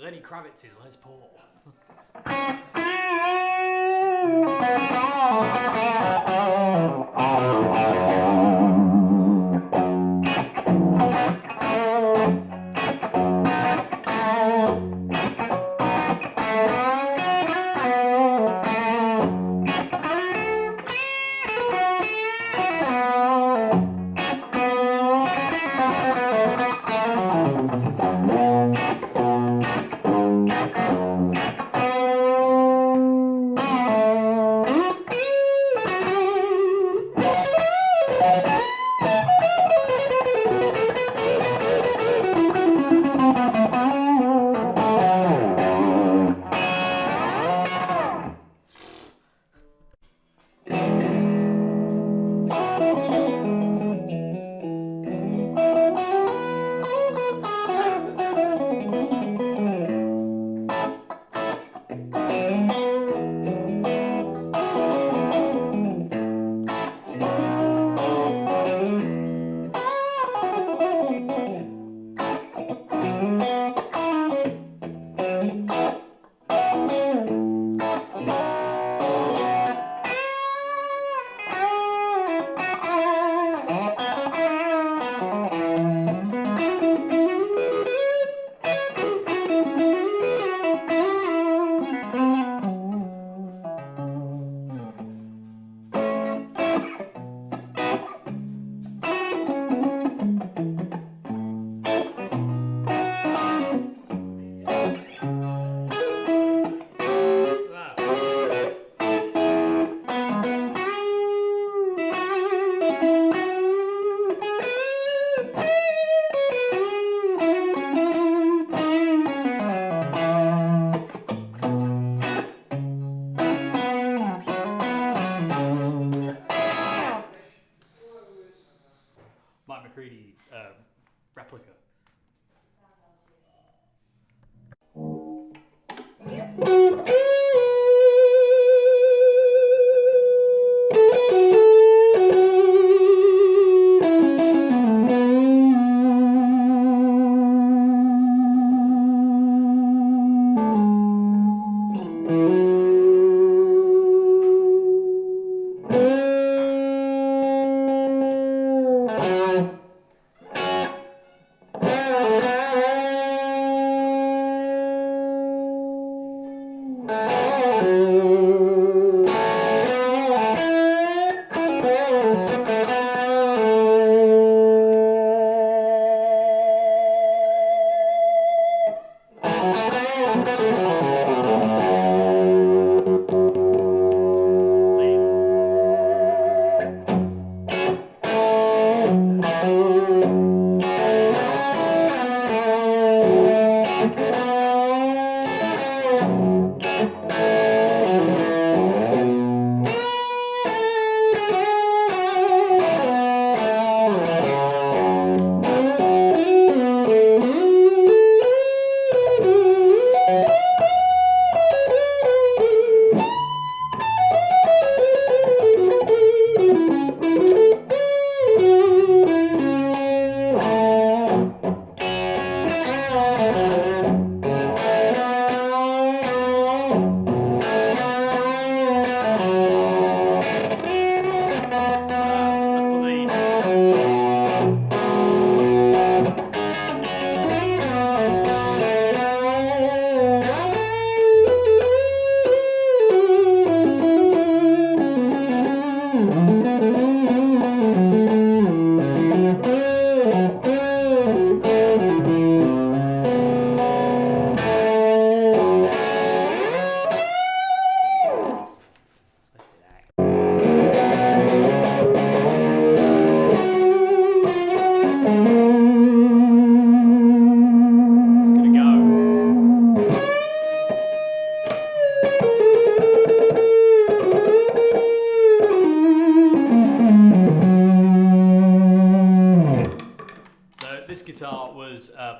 Lenny Kravitz's Les Paul.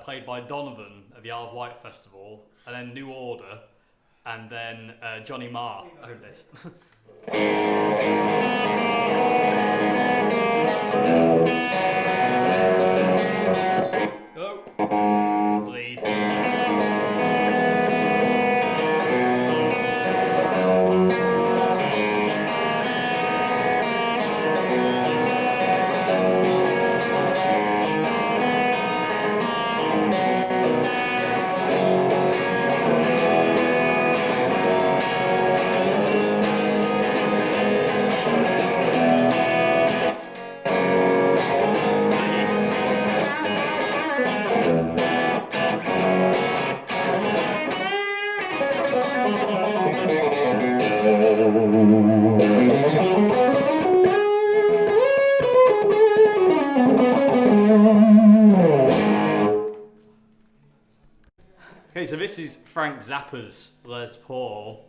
played by Donovan at the Isle of Wight Festival, and then New Order, and then Johnny Marr owned this. Oh, lead. Okay, so this is Frank Zappa's Les Paul.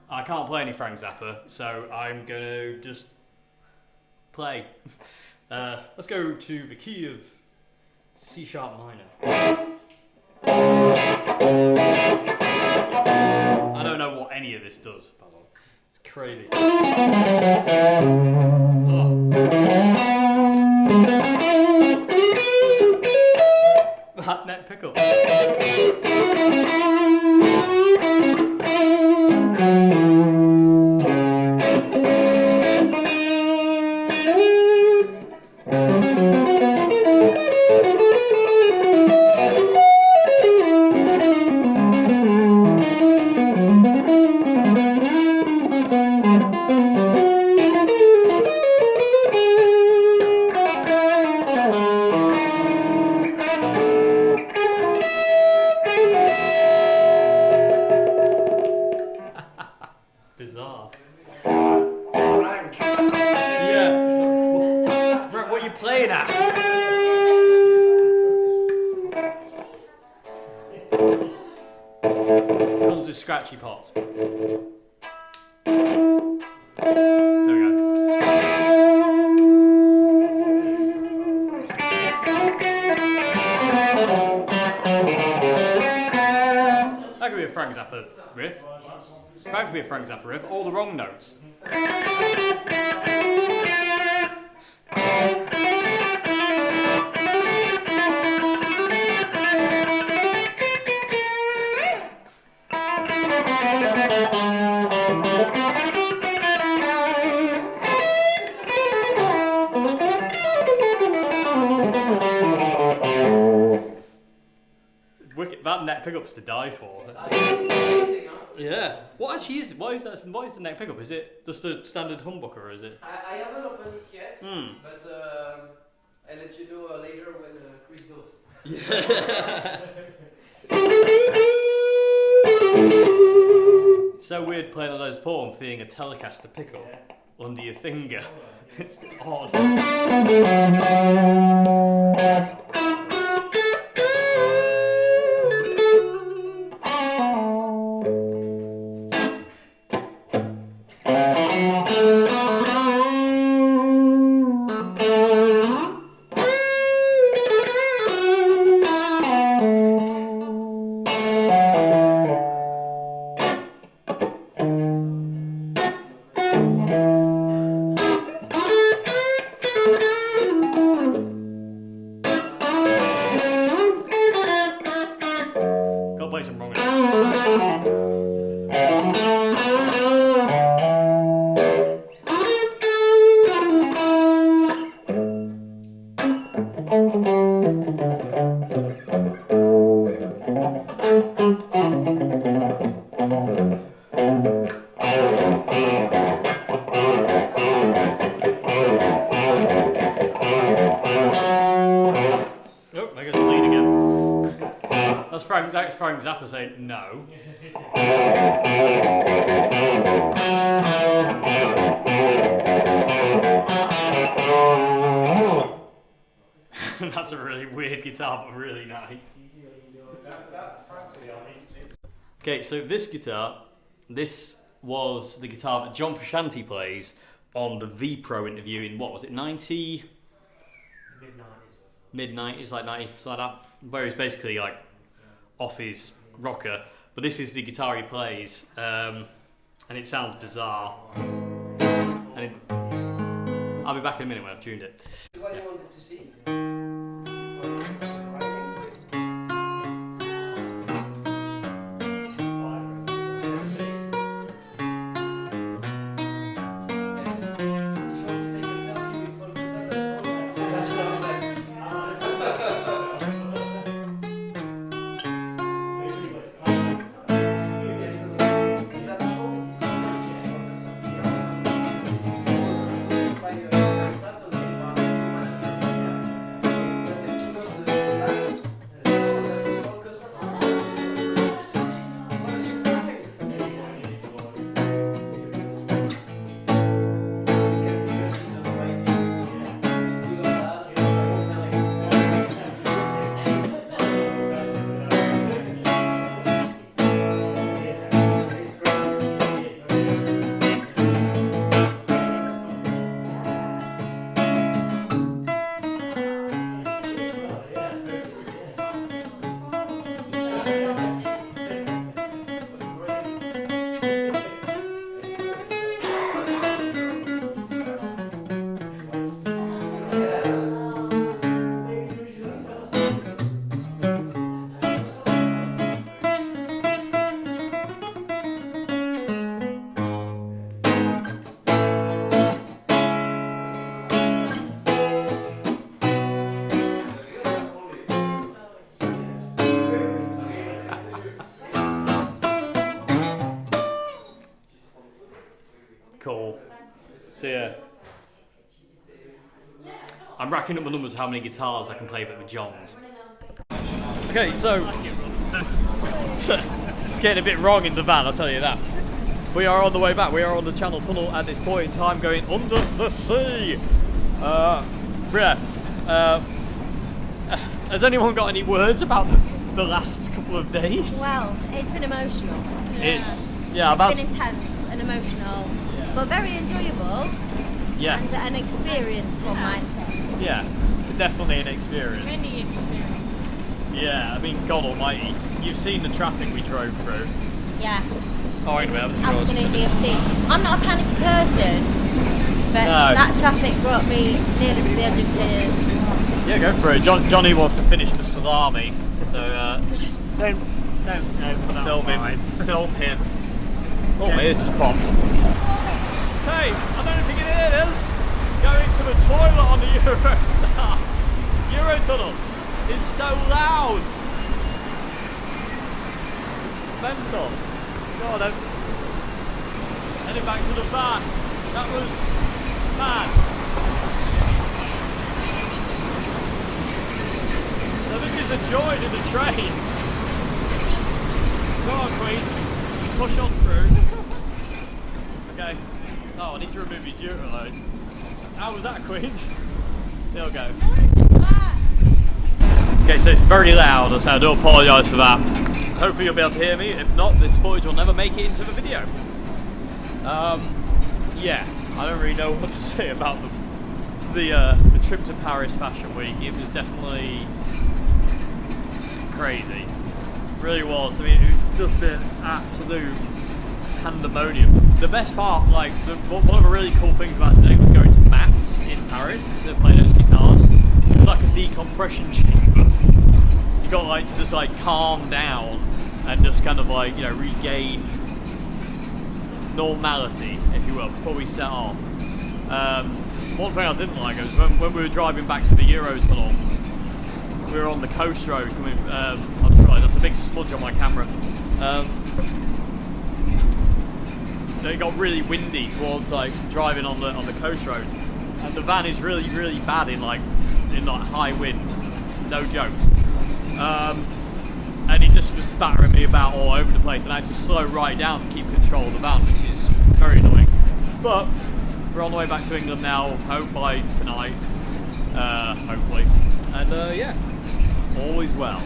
I can't play any Frank Zappa, so I'm going to just play. Let's go to the key of C sharp minor. I don't know what any of this does, by the way. It's crazy. That neck pickup. Bizarre.
Frank.
Yeah. What are you playing at? Comes with scratchy pots. There we go. That could be a Frank Zappa riff. That could be a Frank Zappa riff. All the wrong notes. Wicked. That neck pickup's to die for. Yeah. What actually is? What is that? What is the neck pickup? Is it just a standard humbucker, or is it?
I haven't opened it yet,
Hmm.
but I'll let you know later when Chris goes.
It's so weird playing a Les Paul and feeling a Telecaster pickup under your finger. It's odd. Play some wrong Oh, I guess lead again. That's Frank Zappa saying no. That's a really weird guitar, but really nice. Okay, so this guitar, this was the guitar that John Frusciante plays on the VPRO interview in, what was it, 90? mid-90s, like 90, something like that, where he's basically like off his rocker. But this is the guitar he plays, and it sounds bizarre. And I'll be back in a minute when I've tuned it.
What you wanted to see?
Cool. So yeah, I'm racking up my numbers of how many guitars I can play with Johns. Okay, so it's getting a bit wrong in the van, I'll tell you that. We are on the way back. We are on the Channel Tunnel at this point in time, going under the sea. Has anyone got any words about the last couple of days?
Well, it's been emotional.
It's
It's been intense and emotional, but very enjoyable.
Yeah.
And an experience, one might say.
Yeah, definitely an experience.
Mini experience.
Yeah, I mean, God Almighty, you've seen the traffic we drove through.
Yeah.
Oh, wait a minute, I'm
Absolutely obscene. I'm not a panicky person, but
No.
that traffic brought me nearly to the edge of tears.
Yeah, go for it. Johnny wants to finish the salami, so
Don't
film him. Film him. Oh, my ears just popped. Hey, I don't think it is. Going to the toilet on the Eurostar. Eurotunnel. It's so loud. Mental. God, I'm heading back to the van. That was mad. So this is the joy of the train. Go on, Queen. Push on through. Okay. Oh, I need to remove his Eurotunnel. How was that, Queens? There we go. Okay, so it's very loud, so I do apologise for that. Hopefully you'll be able to hear me. If not, this footage will never make it into the video. Yeah, I don't really know what to say about the trip to Paris Fashion Week. It was definitely crazy. It really was. I mean, it was just an absolute pandemonium. The best part, like, one of the really cool things about today was going to Matt's in Paris to play those guitars. So it was like a decompression chamber. You got like to just like calm down and just kind of like, you know, regain normality, if you will, before we set off. One thing I didn't like was when we were driving back to the Eurotunnel, we were on the coast road coming. I'm sorry, that's a big smudge on my camera. It got really windy towards like driving on the coast road, and the van is really bad in like high wind, no jokes. And it just was battering me about all over the place, and I had to slow right down to keep control of the van, which is very annoying. But we're on the way back to England now. Hope by tonight, hopefully, and yeah, all is well.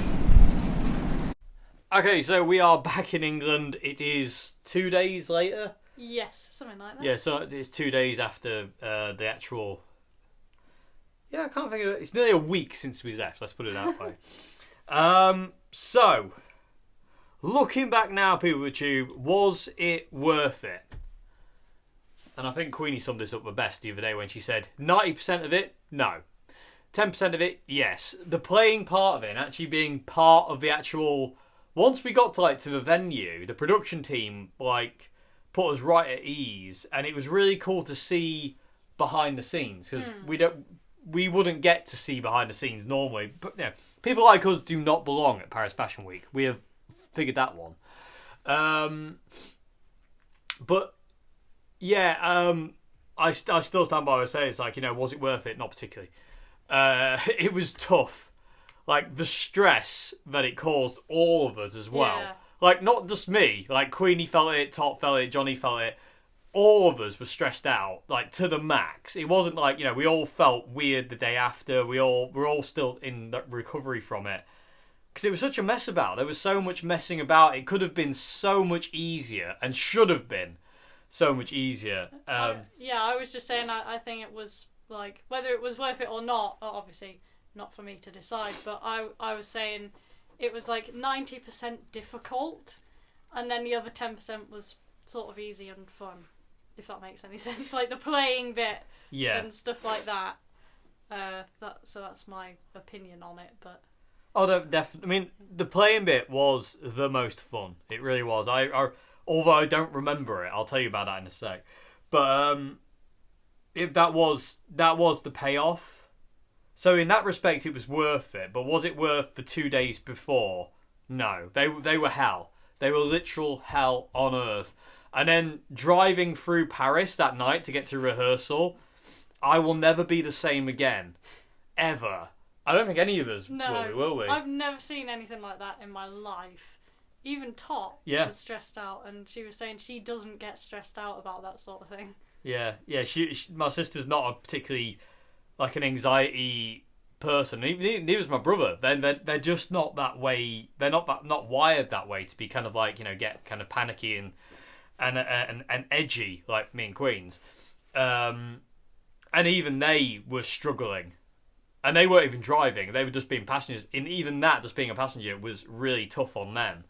Okay, so we are back in England. It is 2 days later.
Yes, something like that.
Yeah, so it's 2 days after the actual Yeah, I can't think of it. It's nearly a week since we left. Let's put it that way. So, looking back now, people with Tube, was it worth it? And I think Queenie summed this up the best the other day when she said 90% of it, no. 10% of it, yes. The playing part of it and actually being part of the actual... Once we got to the venue, the production team put us right at ease, and it was really cool to see behind the scenes because we wouldn't get to see behind the scenes normally. But people like us do not belong at Paris Fashion Week. We have figured that one. But yeah, I still stand by what I say. It's was it worth it? Not particularly. It was tough. The stress that it caused all of us as well. Yeah. Not just me. Queenie felt it, Top felt it, Johnny felt it. All of us were stressed out, to the max. It wasn't we all felt weird the day after. We're all still in recovery from it. Because it was such a mess about. There was so much messing about. It could have been so much easier and should have been so much easier.
I was just saying I think it was, whether it was worth it or not, obviously... not for me to decide, but I was saying it was 90% difficult, and then the other 10% was sort of easy and fun, if that makes any sense. The playing bit and stuff like that. So that's my opinion on it. But
definitely. I mean, the playing bit was the most fun. It really was. I although I don't remember it, I'll tell you about that in a sec. But that was the payoff. So in that respect, it was worth it. But was it worth the 2 days before? No. They were hell. They were literal hell on earth. And then driving through Paris that night to get to rehearsal, I will never be the same again. Ever. I don't think any of us will we?
I've never seen anything like that in my life. Even Top was stressed out, and she was saying she doesn't get stressed out about that sort of thing. Yeah.
She my sister's not a particularly... an anxiety person. Neither is my brother. They're just not that way. They're not wired that way to be get kind of panicky and edgy like me and Queens. And even they were struggling, and they weren't even driving. They were just being passengers. And even that, just being a passenger, was really tough on them.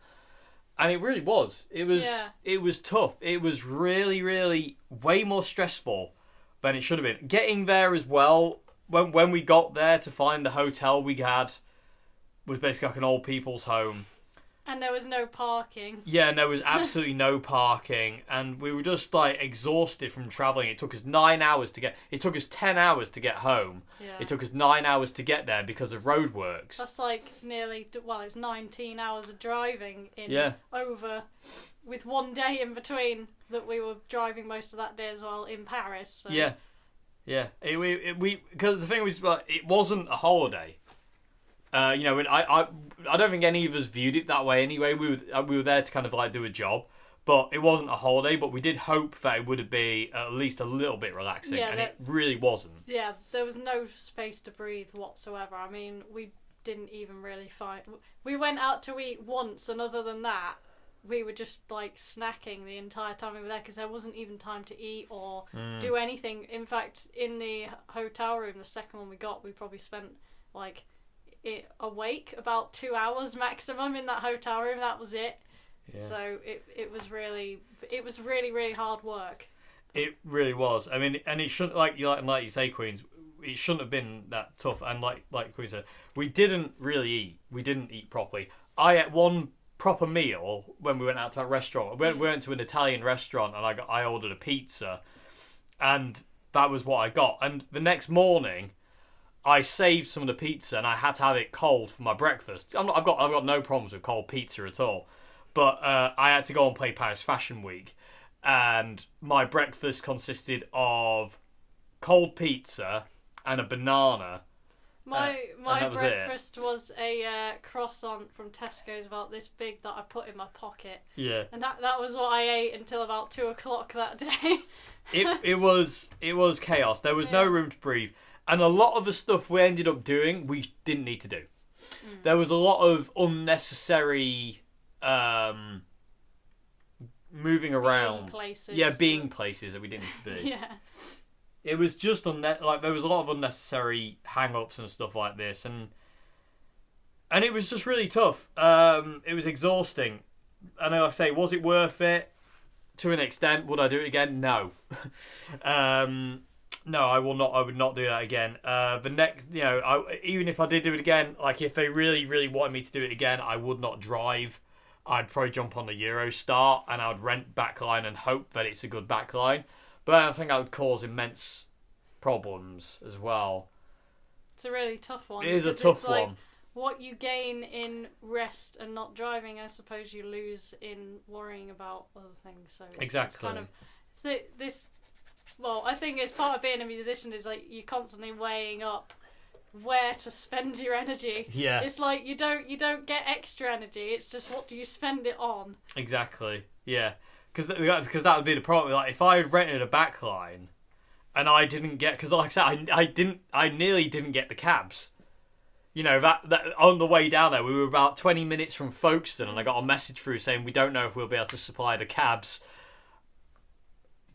And it really was. It was tough. It was really, really way more stressful than it should have been. Getting there as well, when we got there to find the hotel we had, was basically an old people's home.
And there was no parking.
Yeah, and there was absolutely no parking. And we were just exhausted from travelling. It took us 9 hours to get... It took us 10 hours to get home.
Yeah.
It took us 9 hours to get there because of roadworks.
That's nearly... Well, it's 19 hours of driving over... With 1 day in between that we were driving most of that day as well in Paris. So.
Yeah. Because the thing was, it wasn't a holiday. I don't think any of us viewed it that way anyway. We were there to do a job, but it wasn't a holiday. But we did hope that it would be at least a little bit relaxing, and it really wasn't.
Yeah, there was no space to breathe whatsoever. I mean, we didn't even really find... We went out to eat once, and other than that, we were just snacking the entire time we were there because there wasn't even time to eat or do anything. In fact, in the hotel room, the second one we got, we probably spent awake about 2 hours maximum in that hotel room. That was it. Yeah. So it was really really hard work.
It really was. I mean, and it shouldn't like you say, Queens. It shouldn't have been that tough. And like Queen said, we didn't really eat. We didn't eat properly. I ate one proper meal when we went out to a restaurant. We went to an Italian restaurant, and I ordered a pizza, and that was what I got. And the next morning, I saved some of the pizza, and I had to have it cold for my breakfast. I've got no problems with cold pizza at all, but I had to go and play Paris Fashion Week, and my breakfast consisted of cold pizza and a banana.
My breakfast was a croissant from Tesco's about this big that I put in my pocket.
Yeah.
And that was what I ate until about 2:00 that day.
It was chaos. There was no room to breathe. And a lot of the stuff we ended up doing, we didn't need to do. There was a lot of unnecessary moving around.
Being places.
Yeah, being places that we didn't need to be.
Yeah.
It was just like there was a lot of unnecessary hang-ups and stuff like this, and it was just really tough. It was exhausting, and like I say, was it worth it? To an extent. Would I do it again? No. No, I will not. I would not do that again. The next, even if I did do it again, like if they really, really wanted me to do it again, I would not drive. I'd probably jump on the Eurostar and I would rent backline and hope that it's a good backline. But I think that would cause immense problems as well.
It's a really tough one.
It is a
because
tough
it's like,
one.
What you gain in rest and not driving, I suppose you lose in worrying about other things. So
Exactly.
It's kind of this. Well, I think it's part of being a musician is like you're constantly weighing up where to spend your energy.
Yeah.
It's like you don't get extra energy. It's just what do you spend it on?
Exactly. Yeah. Because that would be the problem. Like if I had rented a backline and I didn't get, because like I said, I nearly didn't get the cabs. That on the way down there, we were about 20 minutes from Folkestone, and I got a message through saying we don't know if we'll be able to supply the cabs.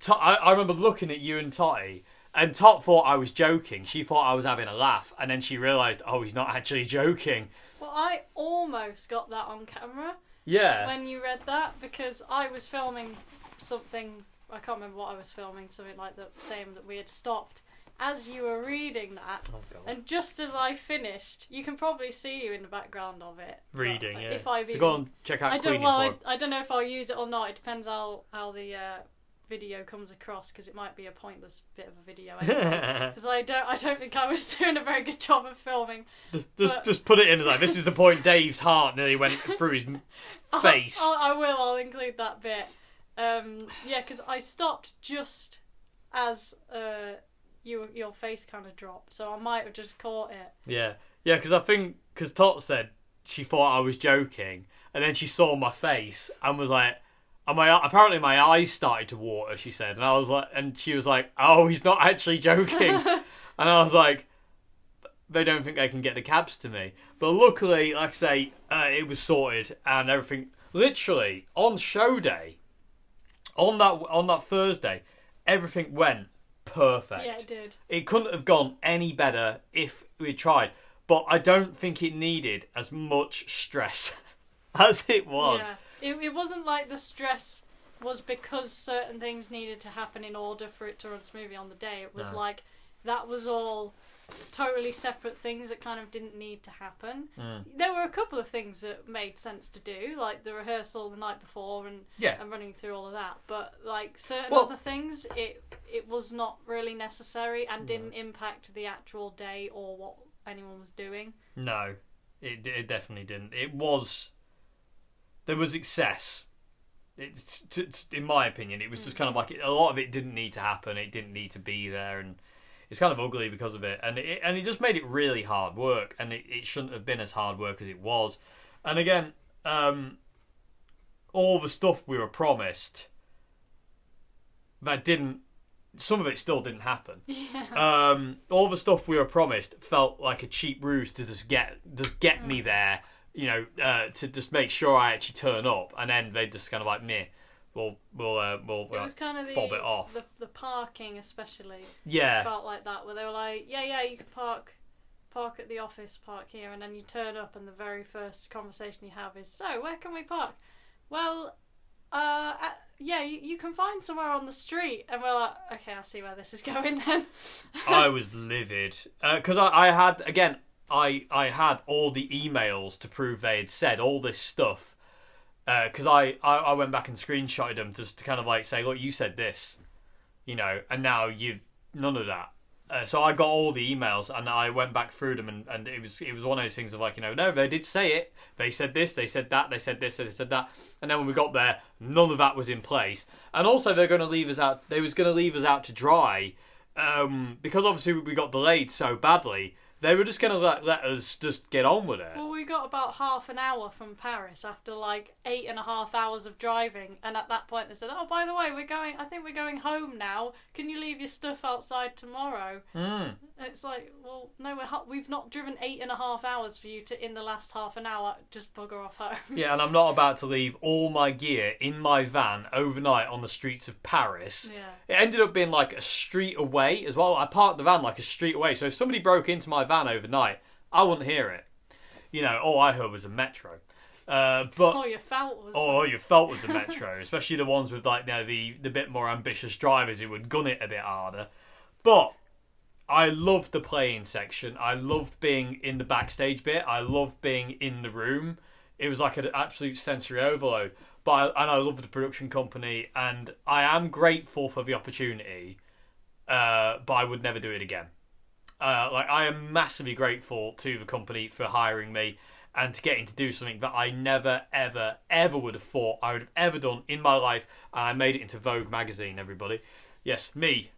I remember looking at you and Totty, and Tot thought I was joking. She thought I was having a laugh, and then she realised, oh, he's not actually joking.
Well, I almost got that on camera.
Yeah.
When you read that, because I was filming something, I can't remember what I was filming, something like that, saying that we had stopped. As you were reading that, and just as I finished, you can probably see you in the background of it.
Reading, yeah.
If I've
so go on, check out Queenie's vlog.
I don't know if I'll use it or not. It depends how the video comes across, because it might be a pointless bit of a video anyway. Because I don't think I was doing a very good job of filming.
Just put it in as like, this is the point Dave's heart nearly went through his face.
I'll include that bit. Because I stopped just as your face kind of dropped, so I might have just caught it.
Yeah, because Tot said she thought I was joking, and then she saw my face and was like, apparently my eyes started to water, she said, and she was like, oh, he's not actually joking. And I was like, they don't think they can get the cabs to me. But luckily, like I say, it was sorted and everything. Literally on show day, on that Thursday, everything went perfect.
Yeah, it did.
It couldn't have gone any better if we tried. But I don't think it needed as much stress as it was.
Yeah. It wasn't like the stress was because certain things needed to happen in order for it to run smoothly on the day. It was like that was all totally separate things that kind of didn't need to happen. There were a couple of things that made sense to do, like the rehearsal the night before and running through all of that. But like certain other things, it was not really necessary and didn't impact the actual day or what anyone was doing. No,
it definitely didn't. There was excess. It's in my opinion, it was just kind of like a lot of it didn't need to happen. It didn't need to be there, and it's kind of ugly because of it. And it just made it really hard work, and it shouldn't have been as hard work as it was. And again, all the stuff we were promised that didn't. Some of it still didn't happen.
Yeah.
All the stuff we were promised felt like a cheap ruse to just get me there. To just make sure I actually turn up, and then they just kind of like meh. We'll
it was kind of
fob it off.
The parking especially.
Yeah.
Felt like that, where they were like, yeah, you can park at the office, park here, and then you turn up, and the very first conversation you have is, so where can we park? Well, you can find somewhere on the street, and we're like, okay, I see where this is going then.
I was livid because I had all the emails to prove they had said all this stuff. Because I went back and screenshotted them just to kind of like say, look, you said this, and now you've none of that. So I got all the emails and I went back through them and it was one of those things of like, no, they did say it. They said this, they said that, they said this, they said that. And then when we got there, none of that was in place. And also they're going to leave us out. They was going to leave us out to dry because obviously we got delayed so badly. They were just going to let us just get on with it.
Well, we got about half an hour from Paris after like 8.5 hours of driving, and at that point they said, "Oh, by the way, I think we're going home now. Can you leave your stuff outside tomorrow?" It's like, well, no, we've not driven 8.5 hours for you to, in the last half an hour, just bugger off home.
Yeah, and I'm not about to leave all my gear in my van overnight on the streets of Paris.
Yeah.
It ended up being like a street away as well. I parked the van like a street away, so if somebody broke into my van overnight, I wouldn't hear it. You know, all I heard was a metro. But
All you felt was...
a metro, especially the ones with like, you know, the bit more ambitious drivers who would gun it a bit harder. But I loved the playing section. I loved being in the backstage bit. I loved being in the room. It was like an absolute sensory overload. And I loved the production company, and I am grateful for the opportunity, but I would never do it again. I am massively grateful to the company for hiring me and to getting to do something that I never, ever, ever would have thought I would have ever done in my life. And I made it into Vogue magazine, everybody. Yes, me,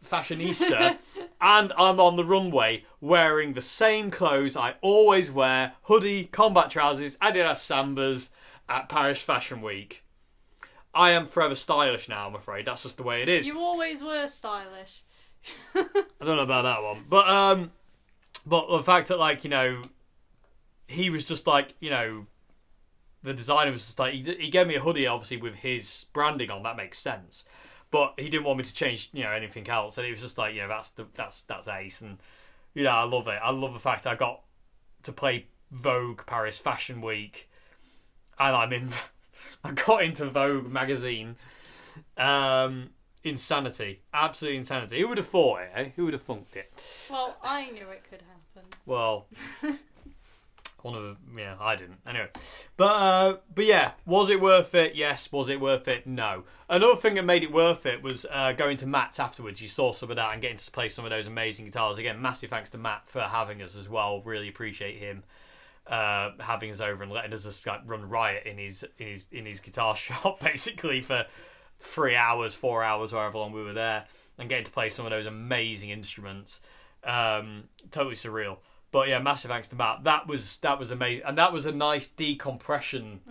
fashionista, and I'm on the runway wearing the same clothes I always wear: hoodie, combat trousers, Adidas Sambas at Paris Fashion Week. I am forever stylish now, I'm afraid. That's just the way it is.
You always were stylish.
I don't know about that one, but the fact that, like, you know, he was just like, you know, the designer was just like, he gave me a hoodie obviously with his branding on. That makes sense, but he didn't want me to change, you know, anything else. And it was just like, you know, that's ace. And, you know, I love it. I love the fact I got to play Vogue Paris Fashion Week, and I got into Vogue magazine. Insanity. Absolute insanity. Who would have thought it, eh? Who would have funked it?
Well, I knew it could happen.
Well, I didn't. Anyway. But yeah, was it worth it? Yes. Was it worth it? No. Another thing that made it worth it was going to Matt's afterwards. You saw some of that and getting to play some of those amazing guitars. Again, massive thanks to Matt for having us as well. Really appreciate him having us over and letting us just like run riot in his guitar shop basically for 3 hours, 4 hours, however long we were there, and getting to play some of those amazing instruments. Totally surreal. But yeah, massive thanks to Matt. That was amazing, and that was a nice decompression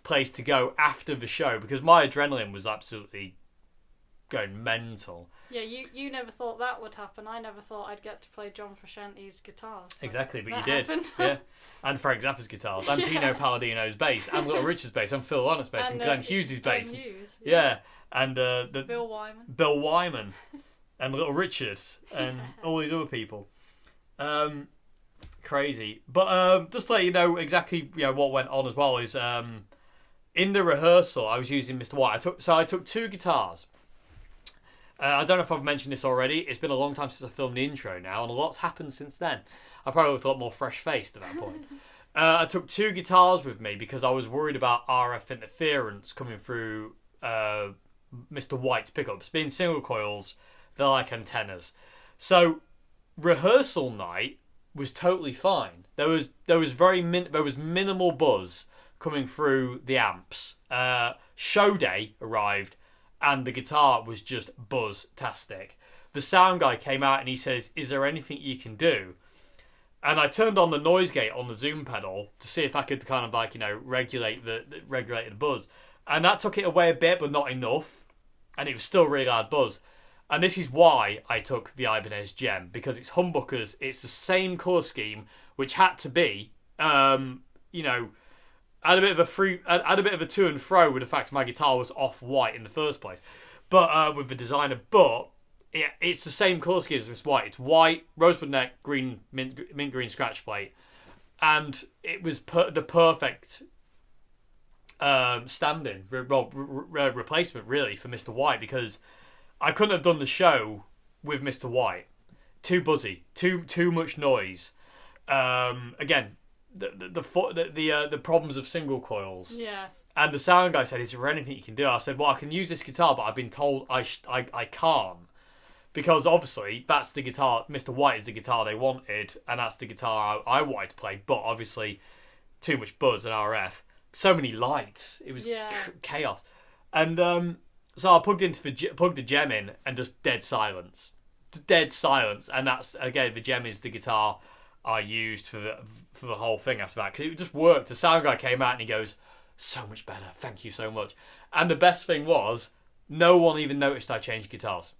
place to go after the show, because my adrenaline was absolutely going mental.
Yeah, you never thought that would happen. I never thought I'd get to play John Frusciante's guitars.
Exactly, but you
did.
Yeah. And Frank Zappa's guitars, and Pino Palladino's bass, and Little Richard's bass, and Phil Lynot's bass, and Glenn Hughes' bass. Yeah, and
Bill
Wyman, and Little Richard, and all these other people. Crazy. But just to let you know exactly, you know, what went on as well is in the rehearsal I was using Mr. White. I took two guitars. I don't know if I've mentioned this already. It's been a long time since I filmed the intro now, and a lot's happened since then. I probably looked a lot more fresh-faced at that point. I took two guitars with me because I was worried about RF interference coming through Mr. White's pickups. Being single coils, they're like antennas. So rehearsal night was totally fine. There was minimal buzz coming through the amps. Show day arrived, and the guitar was just buzz-tastic. The sound guy came out and he says, "Is there anything you can do?" And I turned on the noise gate on the zoom pedal to see if I could kind of like, you know, regulate the buzz. And that took it away a bit, but not enough. And it was still really loud buzz. And this is why I took the Ibanez Gem, because it's humbuckers. It's the same colour scheme, which had to be, you know, had a bit of a to and fro with the fact my guitar was off white in the first place, but with the designer. But it's the same colour scheme as white. It's white, rosebud neck, green, mint green scratch plate, and it was the perfect stand-in, replacement really for Mr. White, because I couldn't have done the show with Mr. White. Too buzzy, too much noise. Again, the problems of single coils.
Yeah.
And the sound guy said, "Is there anything you can do?" I said, "Well, I can use this guitar, but I've been told I can't, because obviously that's the guitar. Mr. White is the guitar they wanted, and that's the guitar I wanted to play. But obviously, too much buzz and RF, so many lights. It was chaos." And so I plugged the Gem in, and just dead silence. dead silence, and that's again the gem is the guitar I used for the whole thing after that, because it just worked. The sound guy came out and he goes, "So much better, thank you so much." And the best thing was, no one even noticed I changed guitars.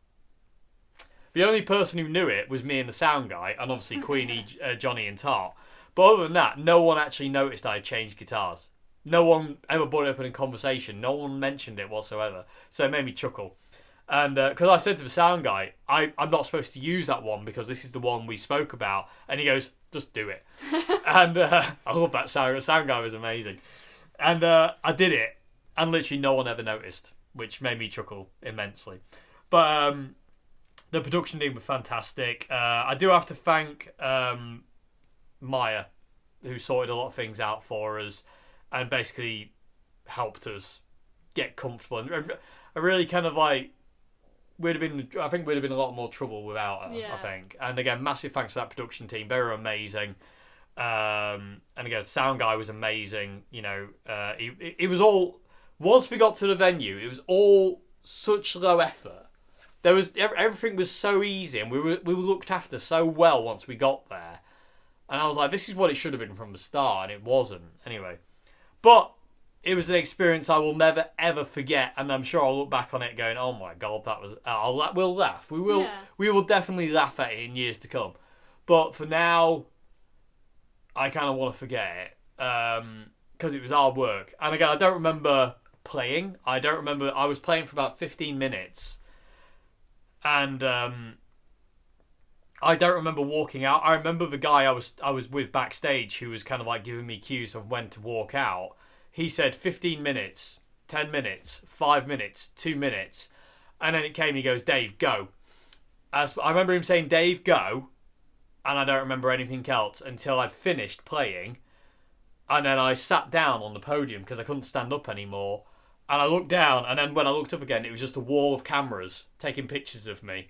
The only person who knew it was me and the sound guy, and obviously Queenie, Johnny and Tart. But other than that, no one actually noticed I had changed guitars. No one ever brought it up in a conversation. No one mentioned it whatsoever. So it made me chuckle. And because I said to the sound guy, I'm not supposed to use that one because this is the one we spoke about. And he goes, "Just do it." And I love that sound. The sound guy was amazing. And I did it, and literally no one ever noticed, which made me chuckle immensely. But the production team were fantastic. I do have to thank Marr, who sorted a lot of things out for us and basically helped us get comfortable. And I really kind of like, I think we'd have been a lot more trouble without her, I think. And again, massive thanks to that production team. They were amazing. And again, sound guy was amazing. You know, it was all, once we got to the venue, it was all such low effort. There was everything was so easy, and we were looked after so well once we got there. And I was like, this is what it should have been from the start, and it wasn't. Anyway, but it was an experience I will never ever forget, and I'm sure I'll look back on it going, "Oh my god, that was." We'll laugh. We will definitely laugh at it in years to come. But for now, I kind of want to forget it because it was hard work. And again, I don't remember playing. I was playing for about 15 minutes. And I don't remember walking out. I remember the guy I was with backstage, who was kind of like giving me cues of when to walk out. He said 15 minutes, 10 minutes, 5 minutes, 2 minutes. And then it came and he goes, "Dave, go." I remember him saying, "Dave, go." And I don't remember anything else until I finished playing. And then I sat down on the podium because I couldn't stand up anymore. And I looked down, and then when I looked up again, it was just a wall of cameras taking pictures of me.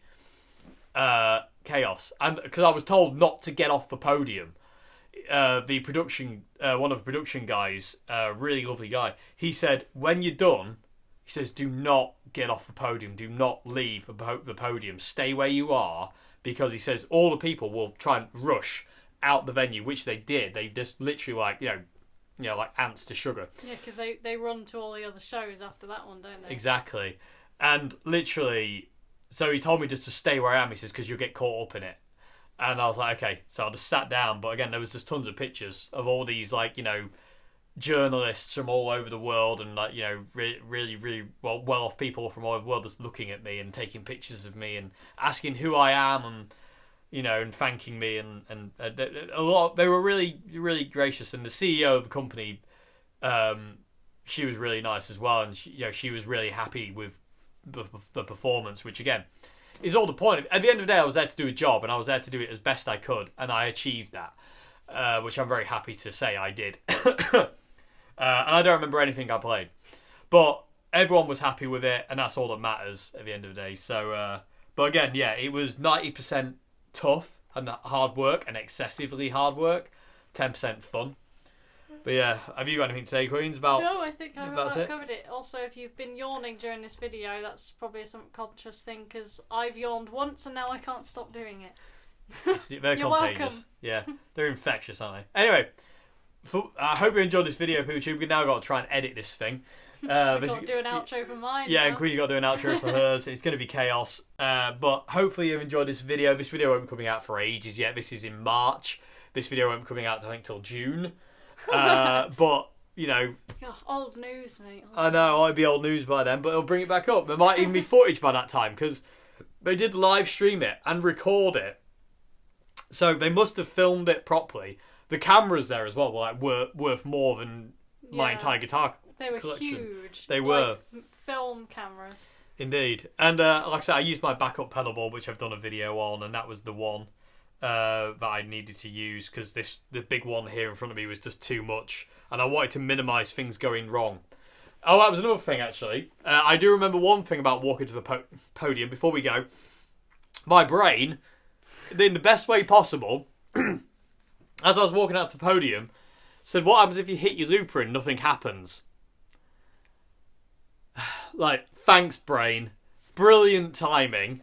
Chaos. And because I was told not to get off the podium. The production, one of the production guys, really lovely guy, he said, "When you're done," he says, "do not get off the podium. Do not leave the podium. Stay where you are." Because he says all the people will try and rush out the venue, which they did. They just literally like ants to sugar.
Yeah, because they run to all the other shows after that one, don't they?
Exactly. And literally, so he told me just to stay where I am, he says, because you'll get caught up in it. And I was like, okay. So I just sat down. But again, there was just tons of pictures of all these, like, you know, journalists from all over the world and, like, you know, really, really well-off people from all over the world just looking at me and taking pictures of me and asking who I am and, you know, and thanking me and a lot. They were really, really gracious, and the CEO of the company, she was really nice as well, and she was really happy with the performance, which again is all the point. At the end of the day, I was there to do a job, and I was there to do it as best I could, and I achieved that, which I'm very happy to say I did. And I don't remember anything I played, but everyone was happy with it, and that's all that matters at the end of the day. So, but again, yeah, it was 90%. Tough and hard work and excessively hard work, 10% fun. But yeah, have you got anything to say, Queens, about?
No, I think I've covered it. Also, if you've been yawning during this video, that's probably a subconscious thing, because I've yawned once and now I can't stop doing it.
They're
You're
contagious.
welcome.
Yeah, they're infectious, aren't they? Anyway, I hope you enjoyed this video, people. We've now got to try and edit this thing.
I've got to do an outro for mine.
Yeah,
now.
and Queenie got to do an outro for hers. It's going to be chaos. But hopefully you've enjoyed this video. This video won't be coming out for ages yet. This is in March. This video won't be coming out, I think, till June. But, you know...
Oh, old news, mate.
I know, I'll be old news by then, but it'll bring it back up. There might even be footage by that time, because they did live stream it and record it. So they must have filmed it properly. The cameras there as well were worth more than my entire guitar
They were
collection.
huge.
They were.
Like film cameras.
Indeed. And like I said, I used my backup pedal board, which I've done a video on, and that was the one that I needed to use, because the big one here in front of me was just too much, and I wanted to minimise things going wrong. Oh, that was another thing, actually. I do remember one thing about walking to the podium before we go. My brain, in the best way possible, as I was walking out to the podium, said, "What happens if you hit your looper and nothing happens?" Like, thanks, brain. Brilliant timing.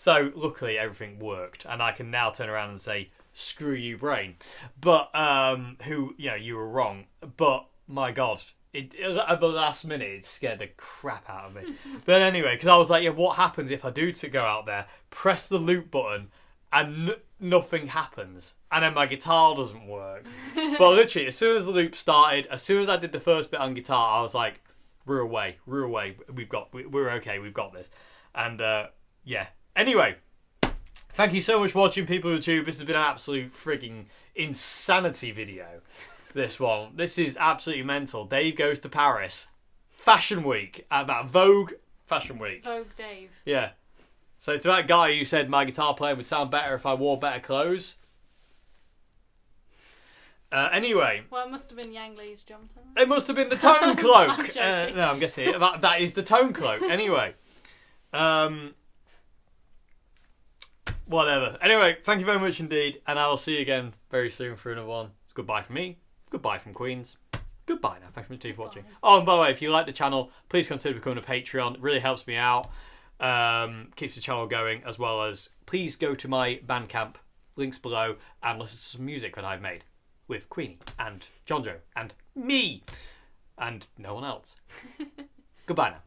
So luckily everything worked, and I can now turn around and say, "Screw you, brain." But you were wrong. But my God, at the last minute, it scared the crap out of me. But anyway, because I was like, yeah, what happens if I do to go out there, press the loop button, and nothing happens, and then my guitar doesn't work? But literally, as soon as the loop started, as soon as I did the first bit on guitar, I was like, we're away. We're okay. We've got this. And yeah. Anyway, thank you so much for watching, people on YouTube. This has been an absolute frigging insanity video. This one. This is absolutely mental. Dave Goes to Paris. Fashion Week. About Vogue Fashion Week.
Vogue Dave.
Yeah. So to that guy who said my guitar playing would sound better if I wore better clothes. Anyway.
Well, it must have been Yang Lee's jumper.
It must have been the tone cloak.
I'm joking.
No, I'm guessing that is the tone cloak. Anyway. Whatever. Anyway, thank you very much indeed, and I'll see you again very soon for another one. It's goodbye from me. Goodbye from Queens. Goodbye now. Thank you for watching. Oh, and by the way, if you like the channel, please consider becoming a Patreon. It really helps me out. Keeps the channel going, as well as please go to my Bandcamp, links below, and listen to some music that I've made with Queenie and John Joe and me and no one else. Goodbye now.